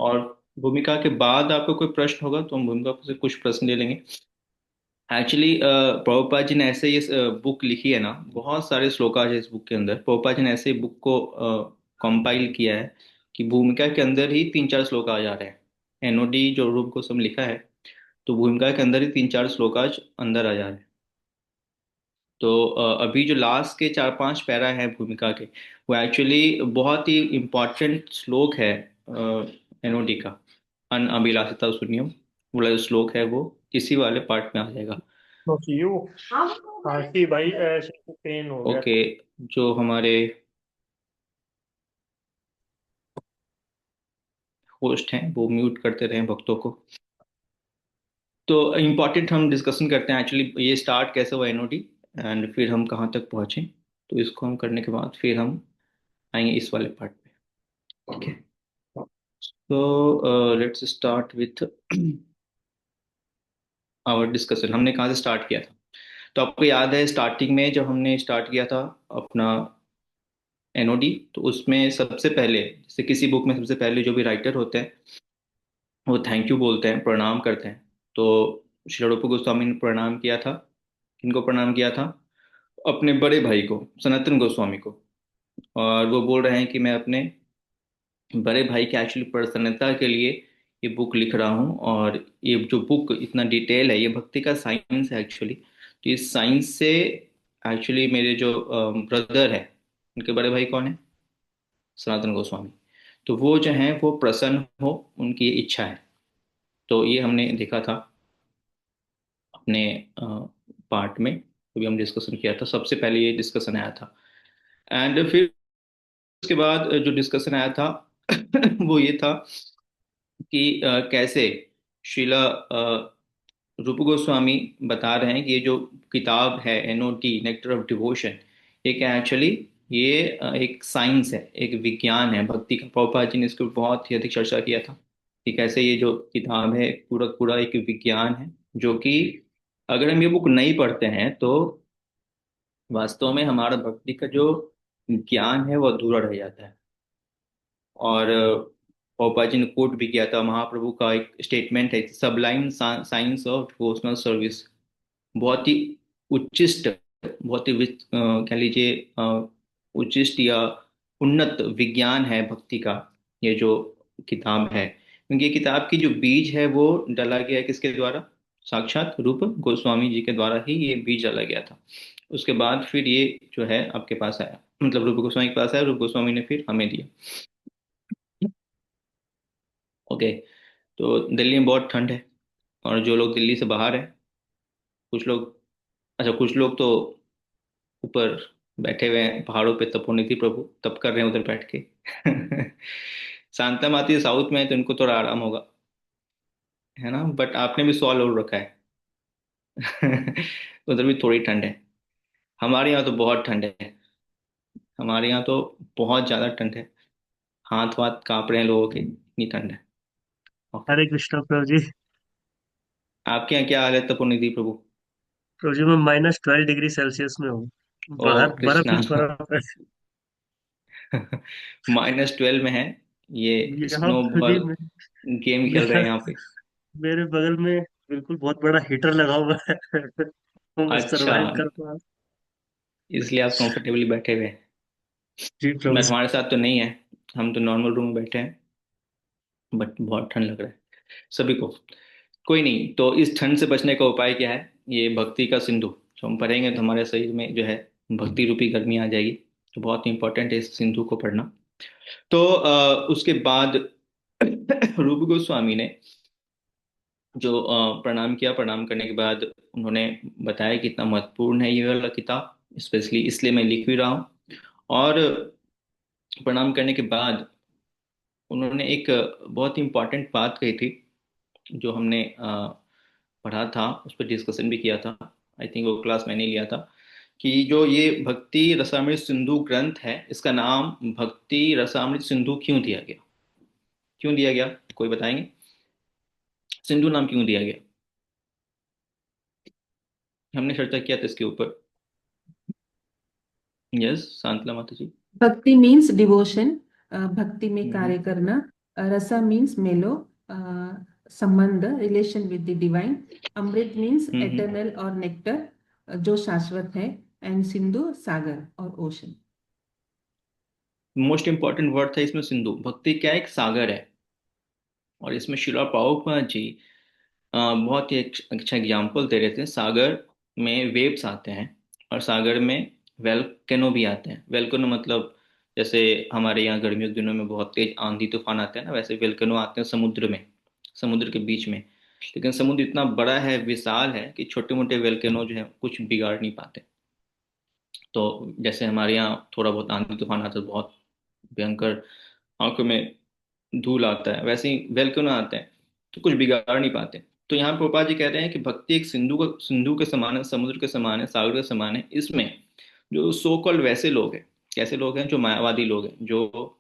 और भूमिका के बाद आपको कोई प्रश्न होगा तो हम भूमिका से कुछ प्रश्न ले लेंगे। एक्चुअली प्रभुपाद जी ने ऐसे ये बुक लिखी है ना, बहुत सारे श्लोकाज है इस बुक के अंदर। प्रभुपाद जी ने ऐसे बुक को कंपाइल किया है कि भूमिका के अंदर ही तीन चार श्लोक आ जा रहे हैं। एनओडी जो रूप गोस्वामी लिखा है, तो भूमिका के अंदर ही तीन चार श्लोकाज अंदर आ जा रहे हैं। तो अभी जो लास्ट के चार पांच पैरा है भूमिका के, वो एक्चुअली बहुत ही इम्पोर्टेंट श्लोक है एनओडी का। अन अभिलाषिता शून्यम वाला जो श्लोक है वो इसी वाले पार्ट में आ जाएगा। यू काशी भाई ऐसे पेन हो गया। ओके। जो हमारे होस्ट हैं वो म्यूट करते रहे भक्तों को। तो इम्पोर्टेंट हम डिस्कशन करते हैं एक्चुअली ये स्टार्ट कैसे हुआ एनओडी, एंड फिर हम कहाँ तक पहुँचे। तो इसको हम करने के बाद फिर हम आएंगे इस वाले पार्ट पे। ठीक है। तो let's start with our discussion. हमने कहाँ से स्टार्ट किया था? तो आपको याद है स्टार्टिंग में जब हमने स्टार्ट किया था अपना एनओडी, तो उसमें सबसे पहले, जैसे किसी बुक में सबसे पहले जो भी राइटर होते हैं वो थैंक यू बोलते हैं, प्रणाम करते हैं। तो श्री रूप गोस्वामी ने प्रणाम किया था। किनको प्रणाम किया था? अपने बड़े भाई को, सनातन गोस्वामी को। और वो बोल रहे हैं कि मैं अपने बड़े भाई की एक्चुअली प्रसन्नता के लिए ये बुक लिख रहा हूँ। और ये जो बुक इतना डिटेल है, ये भक्ति का साइंस है एक्चुअली। तो इस साइंस से एक्चुअली मेरे जो ब्रदर है, उनके बड़े भाई कौन है? सनातन गोस्वामी। तो वो जो हैं वो प्रसन्न हो, उनकी ये इच्छा है। तो ये हमने देखा था अपने पार्ट में। अभी हम डिस्कशन किया था, सबसे पहले ये डिस्कशन आया था। एंड फिर उसके बाद जो डिस्कशन आया था वो ये था कि कैसे शिला रूप गोस्वामी बता रहे हैं कि ये जो किताब है एनओटी नेक्टर ऑफ डिवोशन, ये क्या एक्चुअली, ये एक साइंस है, एक विज्ञान है भक्ति का। प्रभुपाद जी ने इसको बहुत ही अधिक चर्चा किया था कि कैसे ये जो किताब है पूरा पूरा एक विज्ञान है, जो कि अगर हम ये बुक नहीं पढ़ते हैं तो वास्तव में हमारा भक्ति का जो ज्ञान है वो अधूरा रह जाता है। और पौपा जी ने कोट भी किया था, महाप्रभु का एक स्टेटमेंट है, सबलाइन साइंस ऑफ डिवोशनल सर्विस। बहुत ही उच्चिष्ट, बहुत ही कह लीजिए उच्चिष्ट या उन्नत विज्ञान है भक्ति का ये जो किताब है। क्योंकि ये किताब की जो बीज है वो डाला गया है किसके द्वारा? साक्षात रूप गोस्वामी जी के द्वारा ही ये बीज डाला गया था। उसके बाद फिर ये जो है आपके पास आया, मतलब रूप गोस्वामी के पास आया, रूप गोस्वामी ने फिर हमें दिया। ओके। तो दिल्ली में बहुत ठंड है। और जो लोग दिल्ली से बाहर हैं, कुछ लोग, अच्छा कुछ लोग तो ऊपर बैठे हुए हैं पहाड़ों पे, तपोनिधि प्रभु तप कर रहे हैं उधर बैठ के शांता माती साउथ में है तो इनको थोड़ा आराम होगा, है ना? बट आपने भी सॉल ओढ़ रखा है उधर भी थोड़ी ठंड है। हमारे यहाँ तो बहुत ठंड है। हमारे यहाँ तो बहुत ज्यादा ठंड है। हाथ वाथ कांप रहे हैं लोगों के, इतनी ठंड है। ओके। हरे कृष्णा प्रभु जी। आपके यहाँ क्या हाल है तपोनिधि प्रभु? प्रभु जी मैं -12 डिग्री सेल्सियस में हूँ। ओ बाहर बर्फ कृष्णा ही बर्फ है। -12 में है। ये यहाँ स्नो जी बॉल गेम खेल रहे मेरा हैं यहाँ पे। मेरे बगल में बिल्कुल बहुत बड़ा हीटर लगा हुआ है। तो मैं अच्छा, सरवाइव कर पा। इसलिए आप कंफर्टेबली बैठे हुए हैं। जी प्रभु बट जी। हमारे साथ तो नहीं है, हम तो नॉर्मल रूम में बैठे हैं। बट बहुत ठंड लग रहा है सभी को। कोई नहीं, तो इस ठंड से बचने का उपाय क्या है? ये भक्ति का सिंधु जो हम पढ़ेंगे तो हमारे शरीर में जो है भक्ति रूपी गर्मी आ जाएगी। तो बहुत इंपॉर्टेंट है इस सिंधु को पढ़ना। तो उसके बाद रूप गोस्वामी ने जो प्रणाम किया, प्रणाम करने के बाद उन्होंने बताया कि इतना महत्वपूर्ण है ये वाला किताब, स्पेशली इसलिए मैं लिख भी रहा हूँ। और प्रणाम करने के बाद उन्होंने एक बहुत इंपॉर्टेंट बात कही थी, जो हमने पढ़ा था, उस पर डिस्कशन भी किया था। आई थिंक वो क्लास मैंने लिया था कि जो ये भक्ति रसामृत सिंधु ग्रंथ है, इसका नाम भक्ति रसामृत सिंधु क्यों दिया गया? क्यों दिया गया, कोई बताएंगे? सिंधु नाम क्यों दिया गया? हमने चर्चा किया था इसके ऊपर। यस, शांतला माता जी। भक्ति मीन्स डिवोशन, भक्ति में हम्म। कार्य करना। Rasa means mellow, संबंध, relation with the divine. Amrit means hmm. eternal or nectar, जो शाश्वत है. एंड सिंधु सागर और ओशन. मोस्ट इंपॉर्टेंट वर्ड था इसमें सिंधु। भक्ति क्या है? एक सागर है। और इसमें शिला प्रभुपाद जी बहुत ही अच्छा एग्जाम्पल दे रहे थे। सागर में वेव्स आते हैं और सागर में वेलकेनो भी आते हैं। वेलकेनो मतलब जैसे हमारे यहाँ गर्मियों के दिनों में बहुत तेज आंधी तूफान आते हैं ना, वैसे वेलकेनो आते हैं समुद्र में, समुद्र के बीच में। लेकिन समुद्र इतना बड़ा है, विशाल है, कि छोटे मोटे वेलकेनो जो है कुछ बिगाड़ नहीं पाते। तो जैसे हमारे यहाँ थोड़ा बहुत आंधी तूफान आता है, बहुत भयंकर, आंखों में धूल आता है, वैसे ही वेलकनो आते हैं तो कुछ बिगाड़ नहीं पाते। तो यहाँ प्रभुपाद जी कह रहे हैं कि भक्ति एक सिंधु के समान है, समुद्र के समान है, सागर के समान है। इसमें जो सो कॉल्ड वैसे लोग हैं, कैसे लोग हैं? जो मायावादी लोग हैं, जो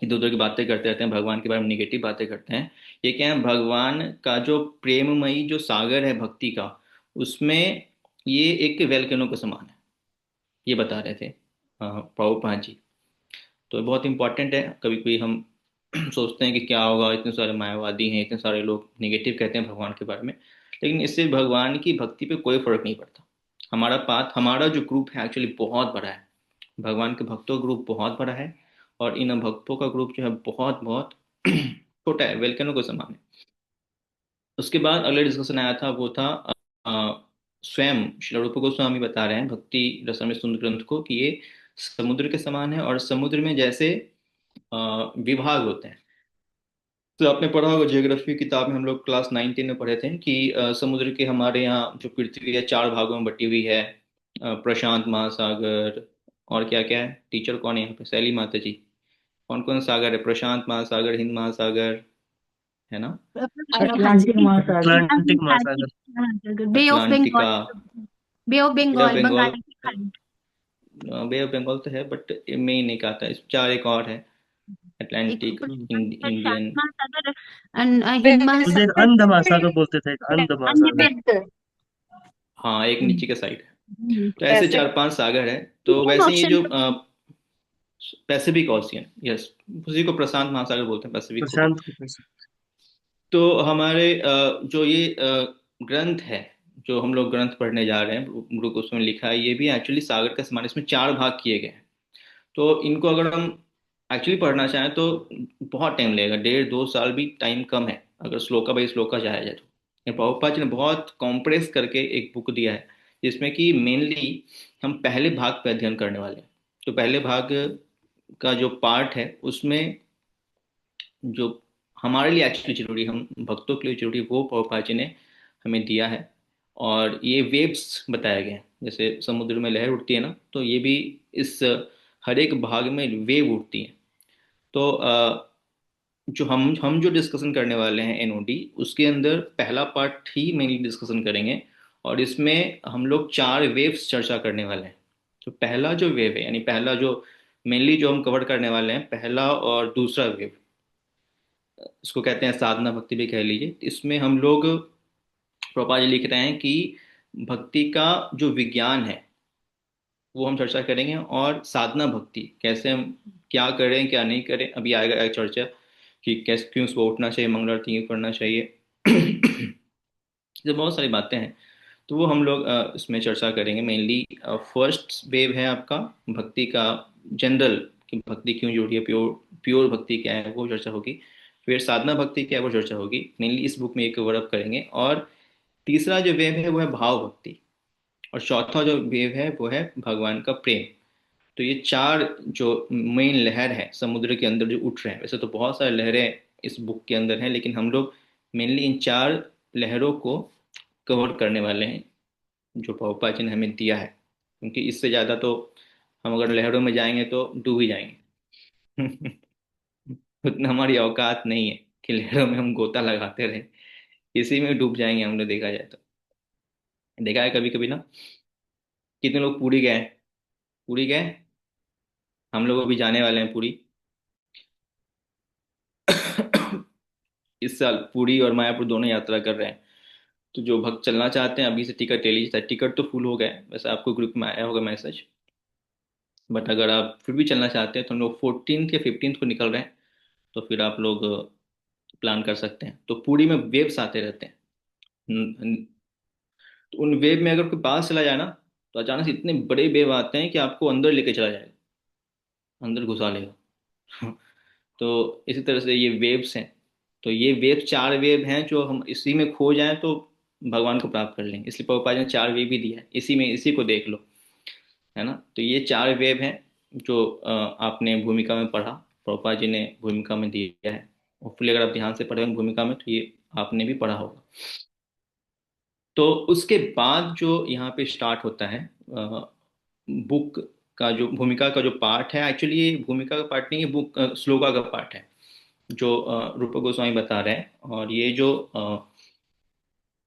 इधर उधर की बातें करते रहते हैं, भगवान के बारे में निगेटिव बातें करते हैं, ये क्या है? भगवान का जो प्रेममयी जो सागर है भक्ति का, उसमें ये एक वेलकनो के समान है, ये बता रहे थे प्रभुपाद जी। तो ये बहुत इंपॉर्टेंट है। कभी कभी हम सोचते हैं कि क्या होगा, इतने सारे मायावादी हैं, इतने सारे लोग निगेटिव कहते हैं भगवान के बारे में, लेकिन इससे भगवान की भक्ति पे कोई फर्क नहीं पड़ता। हमारा पाथ, हमारा जो ग्रुप है एक्चुअली बहुत बड़ा है। भगवान के भक्तों का ग्रुप बहुत बड़ा है, और इन भक्तों का ग्रुप जो है बहुत बहुत छोटा है, वेलकनो के समान है। उसके बाद अगला डिस्कशन आया था, वो था स्वयं श्री रूप गोस्वामी बता रहे हैं भक्ति रसमृत सुंदर ग्रंथ को, कि ये समुद्र के समान है, और समुद्र में जैसे विभाग होते हैं। तो आपने पढ़ा होगा जियोग्राफी किताब में, हम लोग क्लास 9 10 में पढ़े थे कि समुद्र के, हमारे यहाँ जो पृथ्वी है 4 भागों में बटी हुई है। प्रशांत महासागर, और क्या क्या है? टीचर कौन है यहाँ पे? शैली माता जी। कौन कौन सागर है? प्रशांत महासागर, हिंद महासागर, है ना? अटलांटिक महासागर. अटलांटिक महासागर। Bay of Atlantica, Bengal. Bay of bay of Bengal, Bengal. Bengal की खाड़ी. बे ऑफ बंगाल तो है, बट में ही नहीं कहा था, इस चार एक और है। एक अटलांटिक, हम्म। प्रशांत इंडियन। महासागर, हिंद मुझे एक महासागर, अंध महासागर बोलते थे, एक अंध महासागर। अनडिफाइंड. हाँ, एक नीचे का साइड है। तो ऐसे पैसिफिक. 4 5 सागर है। तो वैसे ये ऑप्शन. जो पैसिफिक ओशियन, यस, उसी को प्रशांत महासागर बोलते हैं, पैसिफिक को भी। प्रशांत को कैसे। तो हमारे जो ये ग्रंथ है, जो हम लोग ग्रंथ पढ़ने जा रहे हैं, गुरु उसमें लिखा है, ये भी एक्चुअली सागर का समान, इसमें 4 भाग किए गए हैं। तो इनको अगर हम एक्चुअली पढ़ना चाहें तो बहुत टाइम लगेगा, 1.5 2 साल भी टाइम कम है, अगर श्लोका बाई श्लोका जाया जाए तो। ये प्रभुपाद जी ने बहुत कॉम्प्रेस करके एक बुक दिया है, जिसमें कि मेनली हम पहले भाग पे अध्ययन करने वाले हैं। तो पहले भाग का जो पार्ट है, उसमें जो हमारे लिए एक्चुअली जरूरी, हम भक्तों के लिए जरूरी, वो प्रभुपाद जी ने हमें दिया है। और ये वेव्स बताया गया है, जैसे समुद्र में लहर उठती है ना, तो ये भी इस हर एक भाग में वेव उठती है। तो जो हम जो डिस्कशन करने वाले हैं एनओडी, उसके अंदर पहला पार्ट ही मेनली डिस्कशन करेंगे। और इसमें हम लोग 4 वेव्स चर्चा करने वाले हैं। तो पहला जो वेव है, यानी पहला जो मेनली जो हम कवर करने वाले हैं, पहला और दूसरा वेव, इसको कहते हैं साधना भक्ति भी कह लीजिए। इसमें हम लोग, प्रोपा जी लिख रहे हैं कि भक्ति का जो विज्ञान है वो हम चर्चा करेंगे, और साधना भक्ति कैसे हम क्या करें क्या नहीं करें, अभी आएगा एक चर्चा, कि कैसे क्यों सुबह उठना चाहिए, मंगल आरती क्यों करना चाहिए। ये बहुत सारी बातें हैं। तो वो हम लोग इसमें चर्चा करेंगे। मेनली फर्स्ट वेव है आपका भक्ति का जनरल, कि भक्ति क्यों जरूरी है, प्योर प्योर भक्ति क्या है, वो चर्चा होगी। फिर साधना भक्ति क्या है, वो चर्चा होगी। मेनली इस बुक में एक कवर अप करेंगे। और तीसरा जो वेव है वो है भाव भक्ति। और चौथा जो वेव है वो है भगवान का प्रेम। तो ये 4 जो मेन लहर है समुद्र के अंदर जो उठ रहे हैं, वैसे तो बहुत सारी लहरें इस बुक के अंदर हैं, लेकिन हम लोग मेनली इन 4 लहरों को कवर करने वाले हैं, जो प्रभुपाद जी ने हमें दिया है। क्योंकि इससे ज़्यादा तो हम अगर लहरों में जाएंगे तो डूब ही जाएंगे। उतना हमारी औकात नहीं है कि लहरों में हम गोता लगाते रहे, इसी में डूब जाएंगे हमने, देखा जाए तो। देखा है कभी कभी ना, कितने लोग पूरी गए, पूरी गए, हम लोग अभी जाने वाले हैं पूरी। इस साल पुरी और मायापुर दोनों यात्रा कर रहे हैं। तो जो भक्त चलना चाहते हैं अभी से टिकट ले लीजिए। टिकट तो फुल हो गए हैं, वैसे आपको ग्रुप में आया होगा मैसेज, बट अगर आप फिर भी चलना चाहते हैं तो हम लोग 14th या 15th को निकल रहे हैं। तो फिर आप लोग प्लान कर सकते हैं। तो पूरी में वेव्स आते रहते हैं। तो उन वेव में अगर कोई पास चला जाए ना, तो अचानक से इतने बड़े वेव आते हैं कि आपको अंदर लेके चला जाएगा, अंदर घुसा लेगा। तो इसी तरह से ये वेव्स हैं। तो ये वेव 4 वेव हैं, जो हम इसी में खो जाएं तो भगवान को प्राप्त कर लेंगे। इसलिए प्रभुपाद जी ने 4 वेव भी दिया है, इसी में, इसी को देख लो, है ना। तो ये 4 वेव हैं जो आपने भूमिका में पढ़ा, प्रभुपाद जी ने भूमिका में दिया है। होपफुली अगर आप ध्यान से पढ़े होंगे भूमिका में, तो ये आपने भी पढ़ा होगा। तो उसके बाद जो यहाँ पे स्टार्ट होता है बुक का, जो भूमिका का जो पार्ट है, एक्चुअली ये भूमिका का पार्ट नहीं है, बुक श्लोका का पार्ट है, जो रूप गोस्वामी बता रहे हैं। और ये जो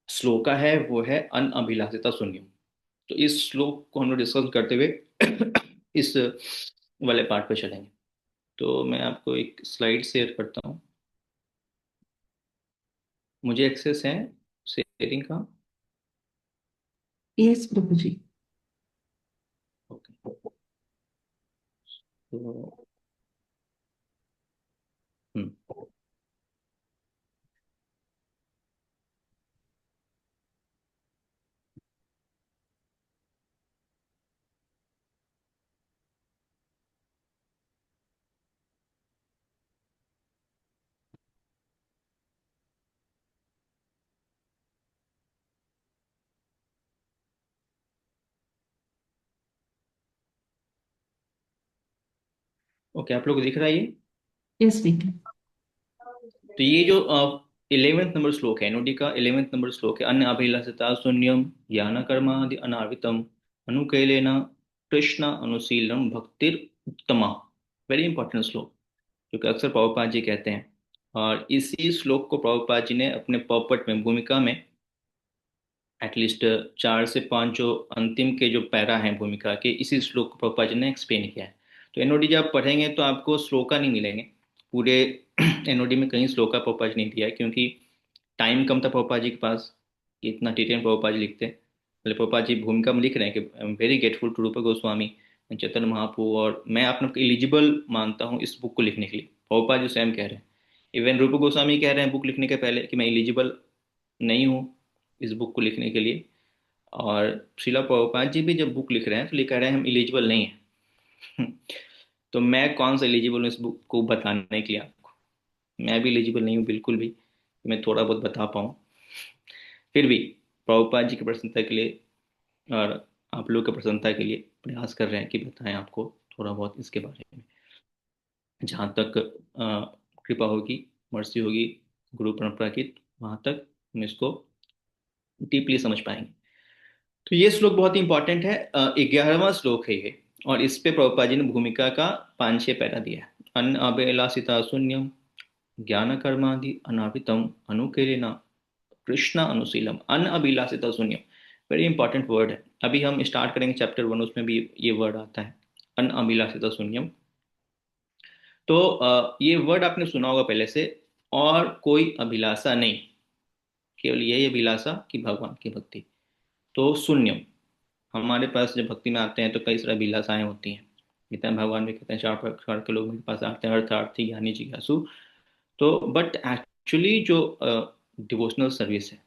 श्लोका है वो है अनअभिलाषिता शून्यम। तो इस श्लोक को हम लोग डिस्कस करते हुए इस वाले पार्ट पे चलेंगे। तो मैं आपको एक स्लाइड शेयर करता हूँ। मुझे एक्सेस है शेयरिंग का। Yes, Prabhuji. ओके। तो हम्म, ओके, आप लोग को दिख रहा है ये? Yes, we can. तो ये जो 11वें नंबर श्लोक है, एनओडी का 11वें नंबर श्लोक है, अन्य अभिलाषिता शून्यम ज्ञान कर्मादि अनार्वितम अनुकैलेन कृष्ण अनुशीलम भक्तिर उत्तमा। वेरी इंपॉर्टेंट श्लोक, जो कि अक्सर प्रभुपाद जी कहते हैं। और इसी श्लोक को प्रभुपाद जी ने अपने पॉपट में, भूमिका में, एटलीस्ट 4 से 5 जो अंतिम के जो पैरा हैं भूमिका के, इसी श्लोक को प्रभुपाद जी ने एक्सप्लेन किया है। तो एनओडी जब आप पढ़ेंगे तो आपको श्लोका नहीं मिलेंगे पूरे। एनओडी में कहीं श्लोका प्रभुपाद जी नहीं दिया है, क्योंकि टाइम कम था प्रभुपाद जी के पास कि इतना डिटेल प्रभुपाद जी लिखते। पहले प्रभुपाद जी भूमिका में लिख रहे हैं कि I am very grateful to Rupa Goswami and Chaitanya Mahaprabhu, और मैं अपने को एलिजिबल मानता हूँ इस बुक को लिखने के लिए। प्रभुपाद जी स्वयं कह रहे हैं, इवन रूपा गोस्वामी कह रहे हैं बुक लिखने के पहले कि मैं एलिजिबल नहीं हूँ इस बुक को लिखने के लिए। और श्रीला प्रभुपाद जी भी जब बुक लिख रहे हैं तो ये कह रहे हैं हम एलिजिबल नहीं हैं। तो मैं कौन सा एलिजिबल हूँ इस बुक को बताने के लिए आपको? मैं भी एलिजिबल नहीं हूँ बिल्कुल भी, मैं थोड़ा बहुत बता पाऊँ। फिर भी प्रभुपाद जी की प्रसन्नता के लिए और आप लोग की प्रसन्नता के लिए प्रयास कर रहे हैं कि बताएं आपको थोड़ा बहुत इसके बारे में। जहाँ तक कृपा होगी, मर्सी होगी गुरु परंपरा की, वहाँ तक हम इसको डीपली समझ पाएंगे। तो ये श्लोक बहुत ही इंपॉर्टेंट है, 11वां श्लोक है ये। और इस पे प्रभुपाद जी ने भूमिका का 5-6 पैरा दिया है। अन्न अभिलाषिता शून्यम ज्ञान कर्मादि अनावृतम अनुकीर्णा कृष्ण अनुशीलम। अन्न अभिलाषिता शून्यम, वेरी इंपॉर्टेंट वर्ड है। अभी हम स्टार्ट करेंगे चैप्टर 1, उसमें भी ये वर्ड आता है, अन्न अभिलाषिता शून्यम। तो ये वर्ड आपने सुना होगा पहले से। और कोई अभिलाषा नहीं, केवल यही अभिलाषा कि भगवान की भक्ति। तो शून्यम, हमारे पास जब भक्ति में आते हैं तो कई सारी अभिलाषाएं होती हैं। गीता में भगवान भी कहते हैं 4 प्रकार के लोग मेरे पास आते हैं, अर्थार्थी ज्ञानी जिज्ञासु। तो बट एक्चुअली जो डिवोशनल सर्विस है,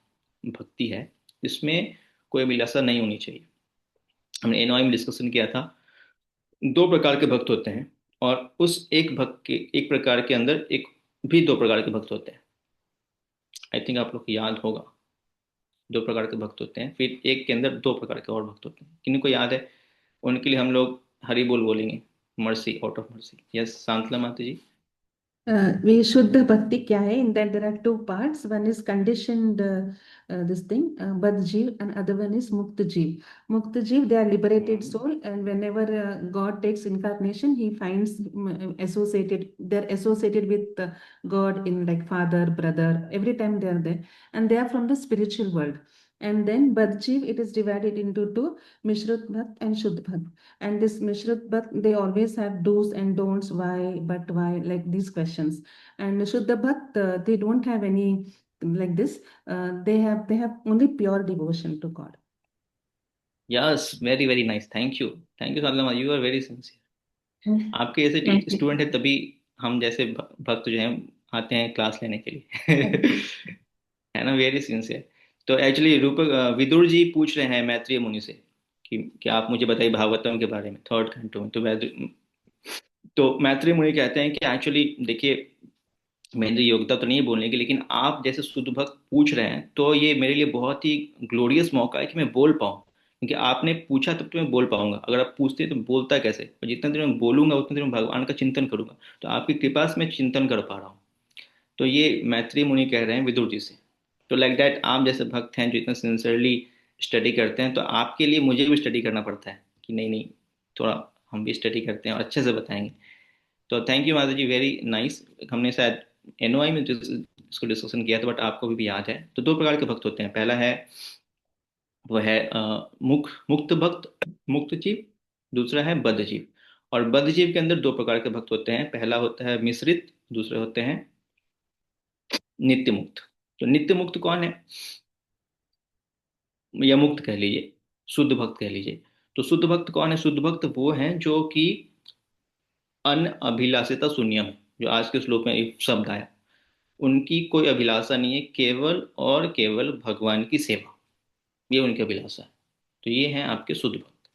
भक्ति है, इसमें कोई अभिलाषा नहीं होनी चाहिए। हमने एनवाई में डिस्कशन किया था, 2 प्रकार के भक्त होते हैं, और उस एक भक्त के, एक प्रकार के अंदर एक भी 2 प्रकार के भक्त होते हैं। आई थिंक आप लोग को याद होगा, 2 प्रकार के भक्त होते हैं, फिर एक के अंदर 2 प्रकार के और भक्त होते हैं। किन्हीं को याद है? उनके लिए हम लोग हरि बोल बोलेंगे, mercy, out of mercy. Yes Santala Mata ji. We Shuddha Bhakti क्या है? In that there are 2 parts. One is conditioned this thing, Badh Jeev, and other one is Mukta Jeev. Mukta Jeev, they are liberated soul, and whenever God takes incarnation, he finds associated. They're associated with God in like father, brother. Every time they are there, and they are from the spiritual world. And then Badh Jeev, it is divided into 2: Mishrut Bhakt and Shuddh Bhakt. And this Mishrut Bhakt, they always have do's and don'ts, why, but why, like these questions. And Shuddha Bhakt, they don't have any like this. They have only pure devotion to God. Yes, very very nice, thank you, thank you Santala Mata, you are very sincere. आपके ऐसे Thank you. Student है तभी हम जैसे भक्त जो हैं आते हैं क्लास लेने के लिए। है ना, वेरी सिंसियर। तो एक्चुअली रूपक विदुर जी पूछ रहे हैं मैत्रेय मुनि से कि आप मुझे बताइए भागवतम के बारे में, थर्ड कैंटो में। तो मैत्रेय मुनि कहते हैं कि एक्चुअली देखिए, मेरी योग्यता तो नहीं है बोलने की, लेकिन आप जैसे शुद्ध भक्त पूछ रहे हैं तो ये मेरे लिए बहुत ही ग्लोरियस मौका है कि मैं बोल पाऊँ, क्योंकि आपने पूछा तब तो मैं बोल पाऊंगा। अगर आप पूछते तो बोलता कैसे? और जितना देर मैं बोलूंगा उतना देर मैं भगवान का चिंतन करूंगा। तो आपकी कृपा से मैं चिंतन कर पा रहा हूँ। तो ये मैत्रेय मुनि कह रहे हैं विदुर जी से। तो लाइक दैट, आप जैसे भक्त हैं जो इतना सिंसियरली स्टडी करते हैं, तो आपके लिए मुझे भी स्टडी करना पड़ता है कि नहीं नहीं, थोड़ा हम भी स्टडी करते हैं और अच्छे से बताएंगे। तो थैंक यू माता जी, वेरी नाइस। हमने शायद एनओआई में इसको डिस्कशन किया था, बट आपको भी याद है। तो दो प्रकार के भक्त होते हैं। पहला है, वो है मुक्त भक्त, मुक्त जीव। दूसरा है बद्ध जीव। और बद्ध जीव के अंदर दो प्रकार के भक्त होते हैं। पहला होता है मिश्रित, दूसरे होते हैं नित्य मुक्त। तो नित्य मुक्त कौन है, या मुक्त कह लीजिए, शुद्ध भक्त कह लीजिए। तो शुद्ध भक्त कौन है? शुद्ध भक्त वो हैं जो कि अन अभिलाषिता शून्यम, जो आज के श्लोक में एक शब्द आया, उनकी कोई अभिलाषा नहीं है, केवल और केवल भगवान की सेवा, ये उनकी अभिलाषा है। तो ये हैं आपके शुद्ध भक्त।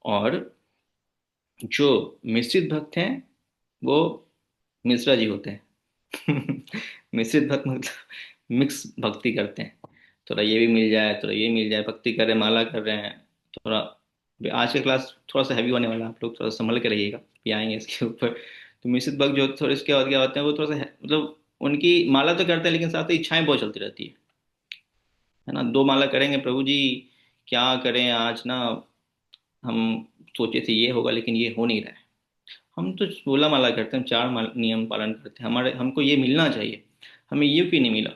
और जो मिश्रित भक्त हैं वो मिश्रा जी होते हैं। मिश्रित भक्त मतलब मिक्स भक्ति करते हैं। थोड़ा ये भी मिल जाए, थोड़ा ये मिल जाए, भक्ति कर रहे हैं, माला कर रहे हैं थोड़ा। आज का क्लास थोड़ा सा हैवी होने वाला है, आप लोग थोड़ा संभल के रहिएगा, भी आएंगे इसके ऊपर। तो मिश्रित भक्त जो थोड़े इसके और क्या होते हैं, वो थोड़ा सा मतलब उनकी माला तो करते हैं लेकिन साथ ही इच्छाएं बहुत चलती रहती है ना। दो माला करेंगे, प्रभु जी क्या करें आज ना, हम सोचे थे ये होगा लेकिन ये हो नहीं रहा है। हम तो 16 माला करते हैं, हम चार नियम पालन करते हैं, हमारे हमको ये मिलना चाहिए, हमें ये क्यों नहीं मिला,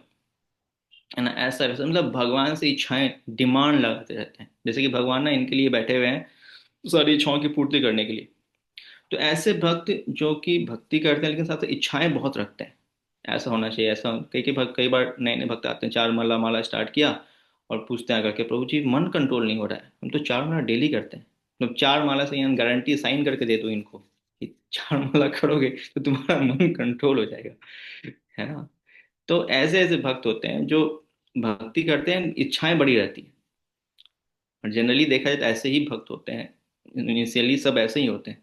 है ना। ऐसा वैसा मतलब भगवान से इच्छाएं डिमांड लगाते रहते हैं, जैसे कि भगवान ना इनके लिए बैठे हुए हैं सारी इच्छाओं की पूर्ति करने के लिए। तो ऐसे भक्त जो कि भक्ति करते हैं लेकिन साथ साथ इच्छाएं बहुत रखते हैं, ऐसा होना चाहिए। ऐसा कई कई भक्त, कई बार नए नए भक्त आते हैं, चार माला माला स्टार्ट किया और पूछते हैं आकर के, प्रभु जी मन कंट्रोल नहीं हो रहा है, हम तो चार माला डेली करते हैं। मतलब चार माला से यहाँ गारंटी साइन करके दे दो इनको कि चार माला करोगे तो तुम्हारा मन कंट्रोल हो जाएगा, है ना। तो ऐसे ऐसे भक्त होते हैं जो भक्ति करते हैं, इच्छाएं बड़ी रहती हैं। और जनरली देखा जाए तो ऐसे ही भक्त होते हैं, इनिशियली सब ऐसे ही होते हैं,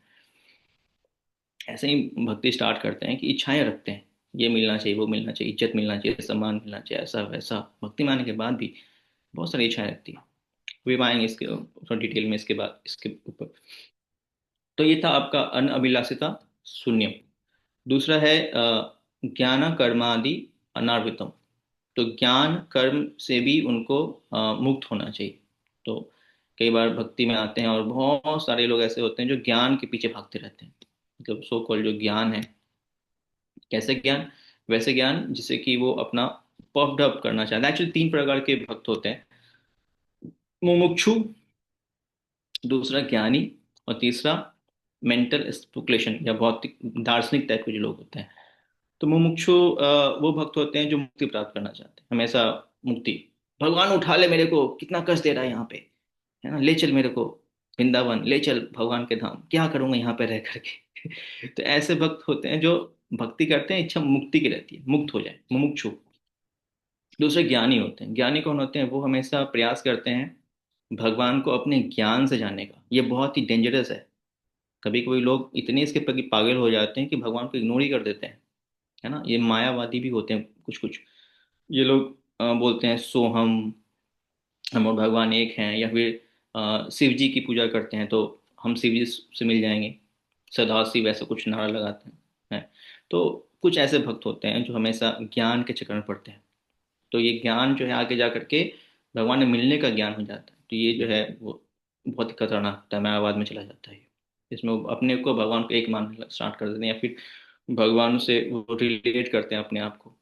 ऐसे ही भक्ति स्टार्ट करते हैं कि इच्छाएं रखते हैं, ये मिलना चाहिए, वो मिलना चाहिए, इज्जत मिलना चाहिए, सम्मान मिलना चाहिए, ऐसा वैसा। भक्ति मानने के बाद भी बहुत सारी इच्छाएं रखती है। वे आएंगे इसके थोड़ा डिटेल में इसके बाद इसके ऊपर। तो ये था आपका अनअभिलाषिता शून्यम। दूसरा है ज्ञान कर्मादि अनार्वितम। तो ज्ञान कर्म से भी उनको मुक्त होना चाहिए। तो कई बार भक्ति में आते हैं और बहुत सारे लोग ऐसे होते हैं जो ज्ञान के पीछे भागते रहते हैं, मतलब सो कॉल्ड जो ज्ञान है। कैसे ज्ञान? वैसे ज्ञान जिसे कि वो अपना पफ्ड अप करना चाहते हैं। एक्चुअली तीन प्रकार के भक्त होते हैं, मुमुक्षु, दूसरा ज्ञानी, और तीसरा मेंटल स्पेकुलेशन या भौतिक दार्शनिक टाइप के जो लोग होते हैं। तो मुमुक्षु वो भक्त होते हैं जो मुक्ति प्राप्त करना चाहते हैं, हमेशा मुक्ति। भगवान उठा ले मेरे को, कितना कष्ट दे रहा है यहाँ पे, है ना, ले चल मेरे को वृंदावन, ले चल भगवान के धाम, क्या करूंगा यहाँ पे रह करके। तो ऐसे भक्त होते हैं जो भक्ति करते हैं, इच्छा मुक्ति की रहती है, मुक्त हो जाए, मुमुक्षु। दूसरे ज्ञानी होते हैं। ज्ञानी कौन होते हैं? वो हमेशा प्रयास करते हैं भगवान को अपने ज्ञान से जानने का। ये बहुत ही डेंजरस है। कभी कभी लोग इतने इसके प्रति पागल हो जाते हैं कि भगवान को इग्नोर ही कर देते हैं, है ना। ये मायावादी भी होते हैं कुछ कुछ। ये लोग बोलते हैं सोहम, हम और भगवान एक हैं, या फिर शिव जी की पूजा करते हैं तो हम शिव जी से मिल जाएंगे, सदा शिव, ऐसा कुछ नारा लगाते हैं। तो कुछ ऐसे भक्त होते हैं जो हमेशा ज्ञान के चक्कर में पड़ते हैं। तो ये ज्ञान जो है आगे जा करके भगवान में मिलने का ज्ञान हो जाता है, तो ये जो है वो बहुत ही खतरनाक होता है, मायावाद में चला जाता है। इसमें वो अपने को भगवान को एक मानना स्टार्ट कर देते हैं, या फिर भगवान से वो रिलेट करते हैं अपने आप को।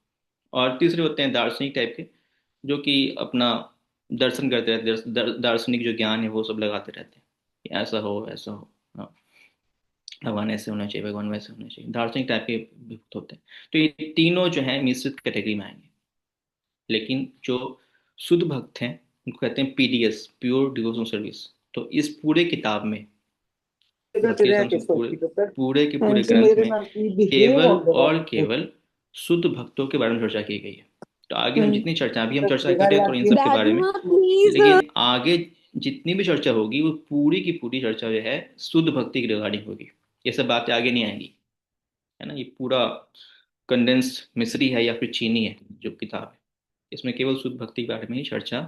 और तीसरे होते हैं दार्शनिक टाइप के, जो कि अपना दर्शन करते रहते हैं, दार्शनिक जो ज्ञान है वो सब लगाते रहते हैं कि ऐसा हो ऐसा हो, हाँ, भगवान ऐसे होना चाहिए, भगवान वैसे होना चाहिए, दार्शनिक टाइप के भक्त होते हैं। तो ये तीनों जो है मिश्रित कैटेगरी में आएंगे। लेकिन जो शुद्ध भक्त हैं उनको कहते हैं पीडीएस, प्योर डिवोशनल सर्विस। तो इस पूरे किताब में भक्ति रसम से पूरे पूरे के पूरे जी ग्रंथ मेरे में साथ बिहेव केवल ऑन द और केवल शुद्ध भक्तों के बारे में चर्चा की गई है। तो आगे हम जितनी चर्चा, अभी हम चर्चा कर रहे हैं थोड़ी इन सब के बारे दादी में, माँ प्लीज। लेकिन आगे जितनी भी चर्चा होगी वो पूरी की पूरी चर्चा जो है शुद्ध भक्ति के रिगार्डिंग होगी। ये सब बातें आगे नहीं आएंगी, है ना। ये पूरा कंडेंस मिस्री है या फिर चीनी है जो किताब है, इसमें केवल शुद्ध भक्ति के बारे में ही चर्चा